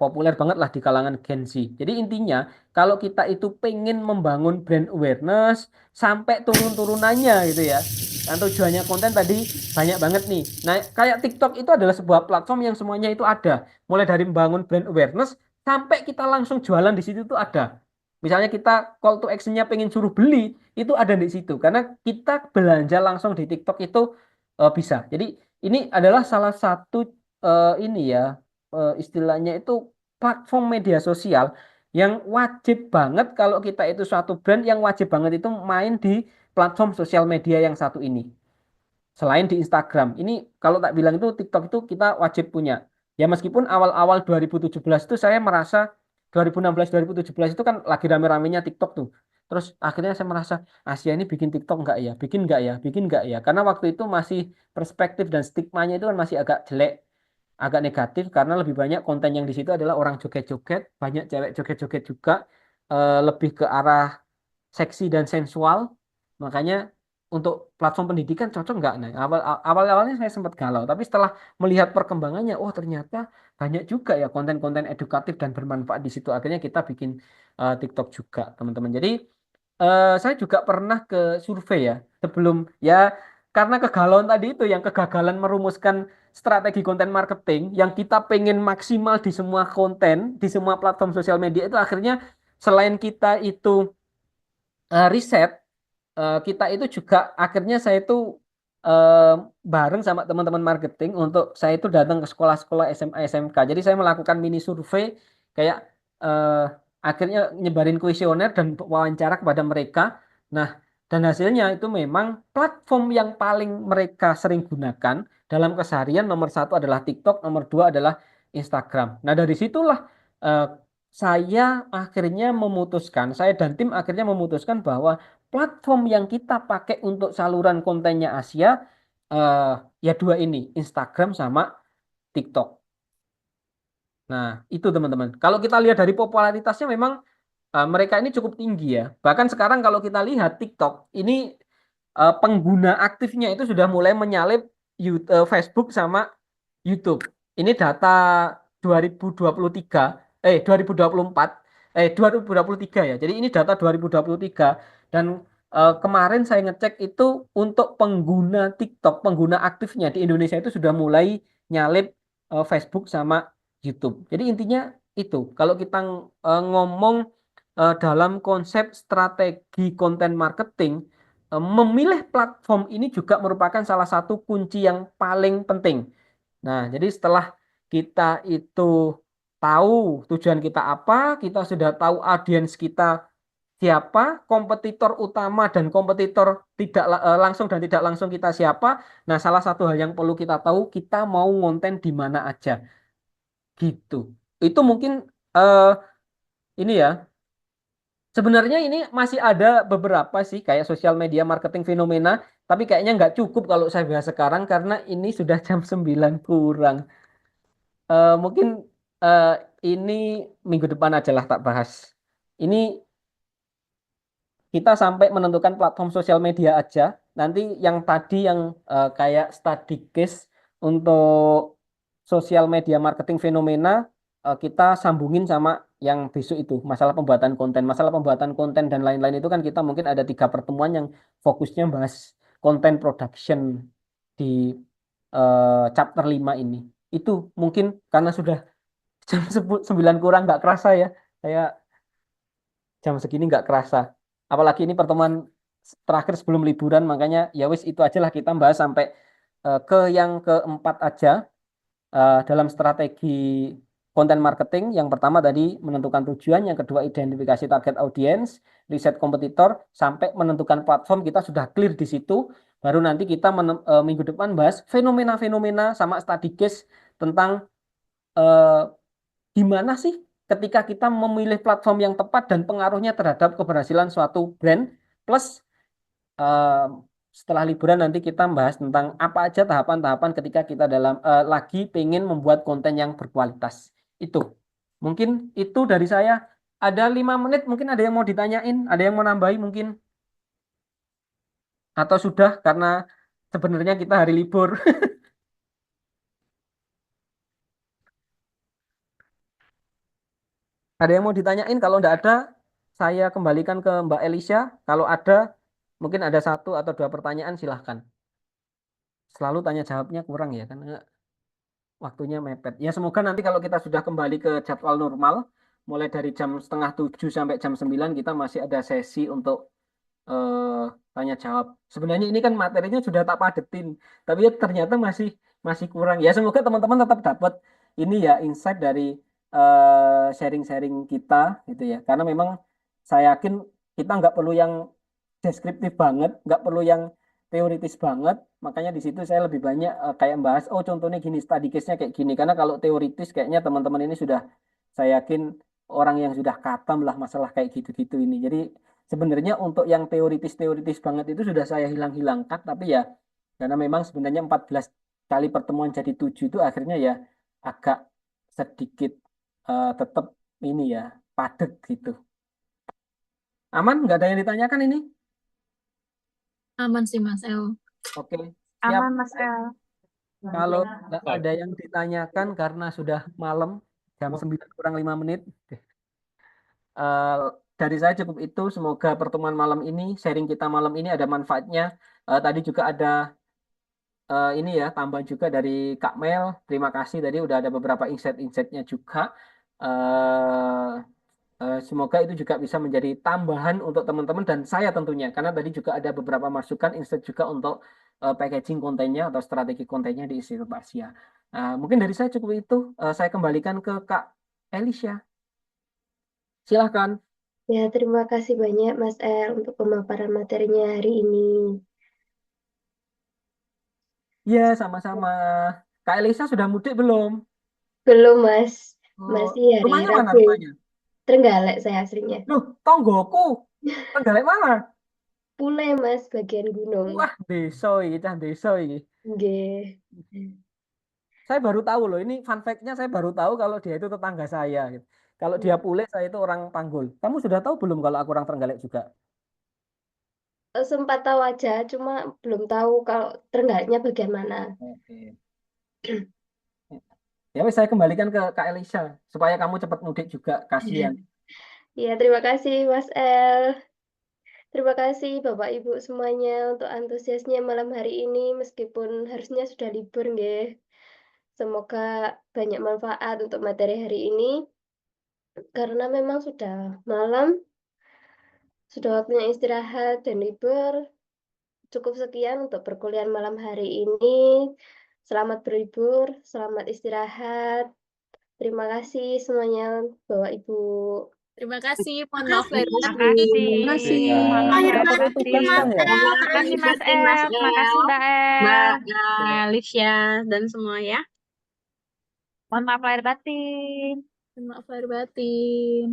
populer banget lah di kalangan Gen Z. Jadi intinya kalau kita itu pengen membangun brand awareness sampai turun-turunannya gitu ya. Dan tujuannya konten tadi banyak banget nih. Nah, kayak TikTok itu adalah sebuah platform yang semuanya itu ada. Mulai dari membangun brand awareness sampai kita langsung jualan di situ tuh ada. Misalnya kita call to action-nya pengen suruh beli, itu ada di situ. Karena kita belanja langsung di TikTok itu bisa. Jadi ini adalah salah satu ini ya istilahnya itu platform media sosial yang wajib banget kalau kita itu suatu brand yang wajib banget itu main di platform sosial media yang satu ini. Selain di Instagram. Ini kalau tak bilang itu TikTok itu kita wajib punya. Ya meskipun awal-awal 2017 itu saya merasa 2016-2017 itu kan lagi rame-ramenya TikTok tuh. Terus akhirnya saya merasa Asia ini bikin TikTok enggak ya? Bikin enggak ya? Bikin enggak ya? Karena waktu itu masih perspektif dan stigmanya itu kan masih agak jelek, agak negatif karena lebih banyak konten yang di situ adalah orang joget-joget, banyak cewek joget-joget juga, lebih ke arah seksi dan sensual. Makanya untuk platform pendidikan cocok nggak? Nah, awalnya saya sempat galau, tapi setelah melihat perkembangannya, oh ternyata banyak juga ya konten-konten edukatif dan bermanfaat di situ. Akhirnya kita bikin TikTok juga, teman-teman. Jadi saya juga pernah ke survei ya sebelum ya karena kegalauan tadi itu yang kegagalan merumuskan strategi konten marketing yang kita pengen maksimal di semua konten di semua platform sosial media itu akhirnya selain kita itu riset kita itu juga akhirnya saya itu eh, bareng sama teman-teman marketing untuk saya itu datang ke sekolah-sekolah SMA SMK. Jadi saya melakukan mini survei kayak akhirnya nyebarin kuesioner dan wawancara kepada mereka. Nah, dan hasilnya itu memang platform yang paling mereka sering gunakan dalam keseharian nomor satu adalah TikTok, nomor dua adalah Instagram. Nah, dari situlah eh, saya akhirnya memutuskan, saya dan tim akhirnya memutuskan bahwa platform yang kita pakai untuk saluran kontennya Asia eh, ya dua ini, Instagram sama TikTok. Nah, itu teman-teman. Kalau kita lihat dari popularitasnya memang mereka ini cukup tinggi ya. Bahkan sekarang kalau kita lihat TikTok ini pengguna aktifnya itu sudah mulai menyalip Facebook sama YouTube. Ini data 2023, 2024, 2023 ya. Jadi ini data 2023 dan kemarin saya ngecek itu untuk pengguna TikTok, pengguna aktifnya di Indonesia itu sudah mulai nyalip Facebook sama YouTube. Jadi intinya itu, kalau kita ngomong dalam konsep strategi konten marketing, memilih platform ini juga merupakan salah satu kunci yang paling penting. Nah, jadi setelah kita itu tahu tujuan kita apa, kita sudah tahu audiens kita siapa, kompetitor utama dan kompetitor tidak langsung dan tidak langsung kita siapa. Nah, salah satu hal yang perlu kita tahu, kita mau ngonten di mana aja. Gitu. Itu mungkin ini ya. Sebenarnya ini masih ada beberapa sih kayak sosial media marketing fenomena, tapi kayaknya nggak cukup kalau saya bahas sekarang karena ini sudah jam 9 kurang. Mungkin eh, ini minggu depan aja lah tak bahas. Ini kita sampai menentukan platform sosial media aja nanti yang tadi yang kayak study case untuk sosial media marketing fenomena kita sambungin sama yang besok itu masalah pembuatan konten. Masalah pembuatan konten dan lain-lain itu kan kita mungkin ada 3 pertemuan yang fokusnya bahas konten production di chapter 5 ini. Itu mungkin karena sudah jam 9 kurang nggak kerasa ya. Kayak jam segini nggak kerasa. Apalagi ini pertemuan terakhir sebelum liburan, makanya ya wis itu aja lah kita bahas sampai ke yang keempat aja dalam strategi konten marketing. Yang pertama tadi menentukan tujuan, yang kedua identifikasi target audiens, riset kompetitor, sampai menentukan platform kita sudah clear di situ. Baru nanti kita minggu depan bahas fenomena-fenomena sama study case tentang gimana sih ketika kita memilih platform yang tepat dan pengaruhnya terhadap keberhasilan suatu brand. Plus setelah liburan nanti kita bahas tentang apa aja tahapan-tahapan ketika kita lagi pengen membuat konten yang berkualitas. Itu mungkin itu dari saya. Ada 5 menit, mungkin ada yang mau ditanyain, ada yang mau nambahi mungkin, atau sudah karena sebenarnya kita hari libur. Ada yang mau ditanyain? Kalau enggak ada, saya kembalikan ke Mbak Elisha. Kalau ada, mungkin ada 1 atau 2 pertanyaan, silahkan. Selalu tanya jawabnya kurang ya, karena waktunya mepet. Ya semoga nanti kalau kita sudah kembali ke jadwal normal, mulai dari jam 6:30 sampai jam 9, kita masih ada sesi untuk tanya jawab. Sebenarnya ini kan materinya sudah tak padetin, tapi ya ternyata masih kurang. Ya semoga teman-teman tetap dapat ini ya insight dari sharing-sharing kita gitu ya. Karena memang saya yakin kita nggak perlu yang deskriptif banget, nggak perlu yang teoritis banget. Makanya di situ saya lebih banyak kayak bahas, oh contohnya gini, study case-nya kayak gini. Karena kalau teoritis kayaknya teman-teman ini sudah, saya yakin orang yang sudah katam lah masalah kayak gitu-gitu ini. Jadi sebenarnya untuk yang teoritis-teoritis banget itu sudah saya hilang-hilangkan, tapi ya karena memang sebenarnya 14 kali pertemuan jadi 7 itu akhirnya ya agak sedikit tetap ini ya padat gitu. Aman? Nggak ada yang ditanyakan ini? Aman sih Mas El. Oke, siap. Aman, Mas El. Kalau nggak ada yang ditanyakan karena sudah malam, jam 9 kurang 5 menit. Eh, dari saya cukup itu. Semoga pertemuan malam ini, sharing kita malam ini ada manfaatnya. Tadi juga ada ini ya, tambahan juga dari Kak Mel. Terima kasih tadi udah ada beberapa insight-insightnya juga. Semoga itu juga bisa menjadi tambahan untuk teman-teman dan saya tentunya. Karena tadi juga ada beberapa masukan, insight juga untuk packaging kontennya atau strategi kontennya di Institut Asia. Mungkin dari saya cukup itu. Saya kembalikan ke Kak Elisha. Silahkan. Ya, terima kasih banyak Mas El untuk pemaparan materinya hari ini. Iya, sama-sama. Kak Elisa sudah mudik belum? Belum Mas, Oh, masih hari rumahnya mana Rabu. rumahnya? Trenggalek saya aslinya. Loh, tonggoku. Trenggalek mana? Pule Mas, bagian gunung. Wah, desa iki, cah desa iki. Nggih. Saya baru tahu loh, ini fun fact-nya saya baru tahu kalau dia itu tetangga saya gitu. Kalau dia Pule, saya itu orang Panggul. Kamu sudah tahu belum kalau aku orang Trenggalek juga? Sempat tahu aja, cuma belum tahu kalau Trenggaleknya bagian mana. Oke. Ya wes saya kembalikan ke Kak Elisa supaya kamu cepat mudik juga, kasihan. Ya, terima kasih Mas El. Terima kasih Bapak Ibu semuanya untuk antusiasnya malam hari ini meskipun harusnya sudah libur nggih. Semoga banyak manfaat untuk materi hari ini. Karena memang sudah malam, sudah waktunya istirahat dan libur. Cukup sekian untuk perkuliahan malam hari ini. Selamat berlibur, selamat istirahat. Terima kasih semuanya, Bapak Ibu. Terima kasih, mohon maaf lahir Terima batin. kasih. Lahir Dapat batin, tugas Mas kan ya? El. Makasih Mas Lahir batin, Mas El. Makasih El. Mbak El. Mbak Alicia dan semua ya. Mohon maaf lahir batin. Mohon maaf lahir batin.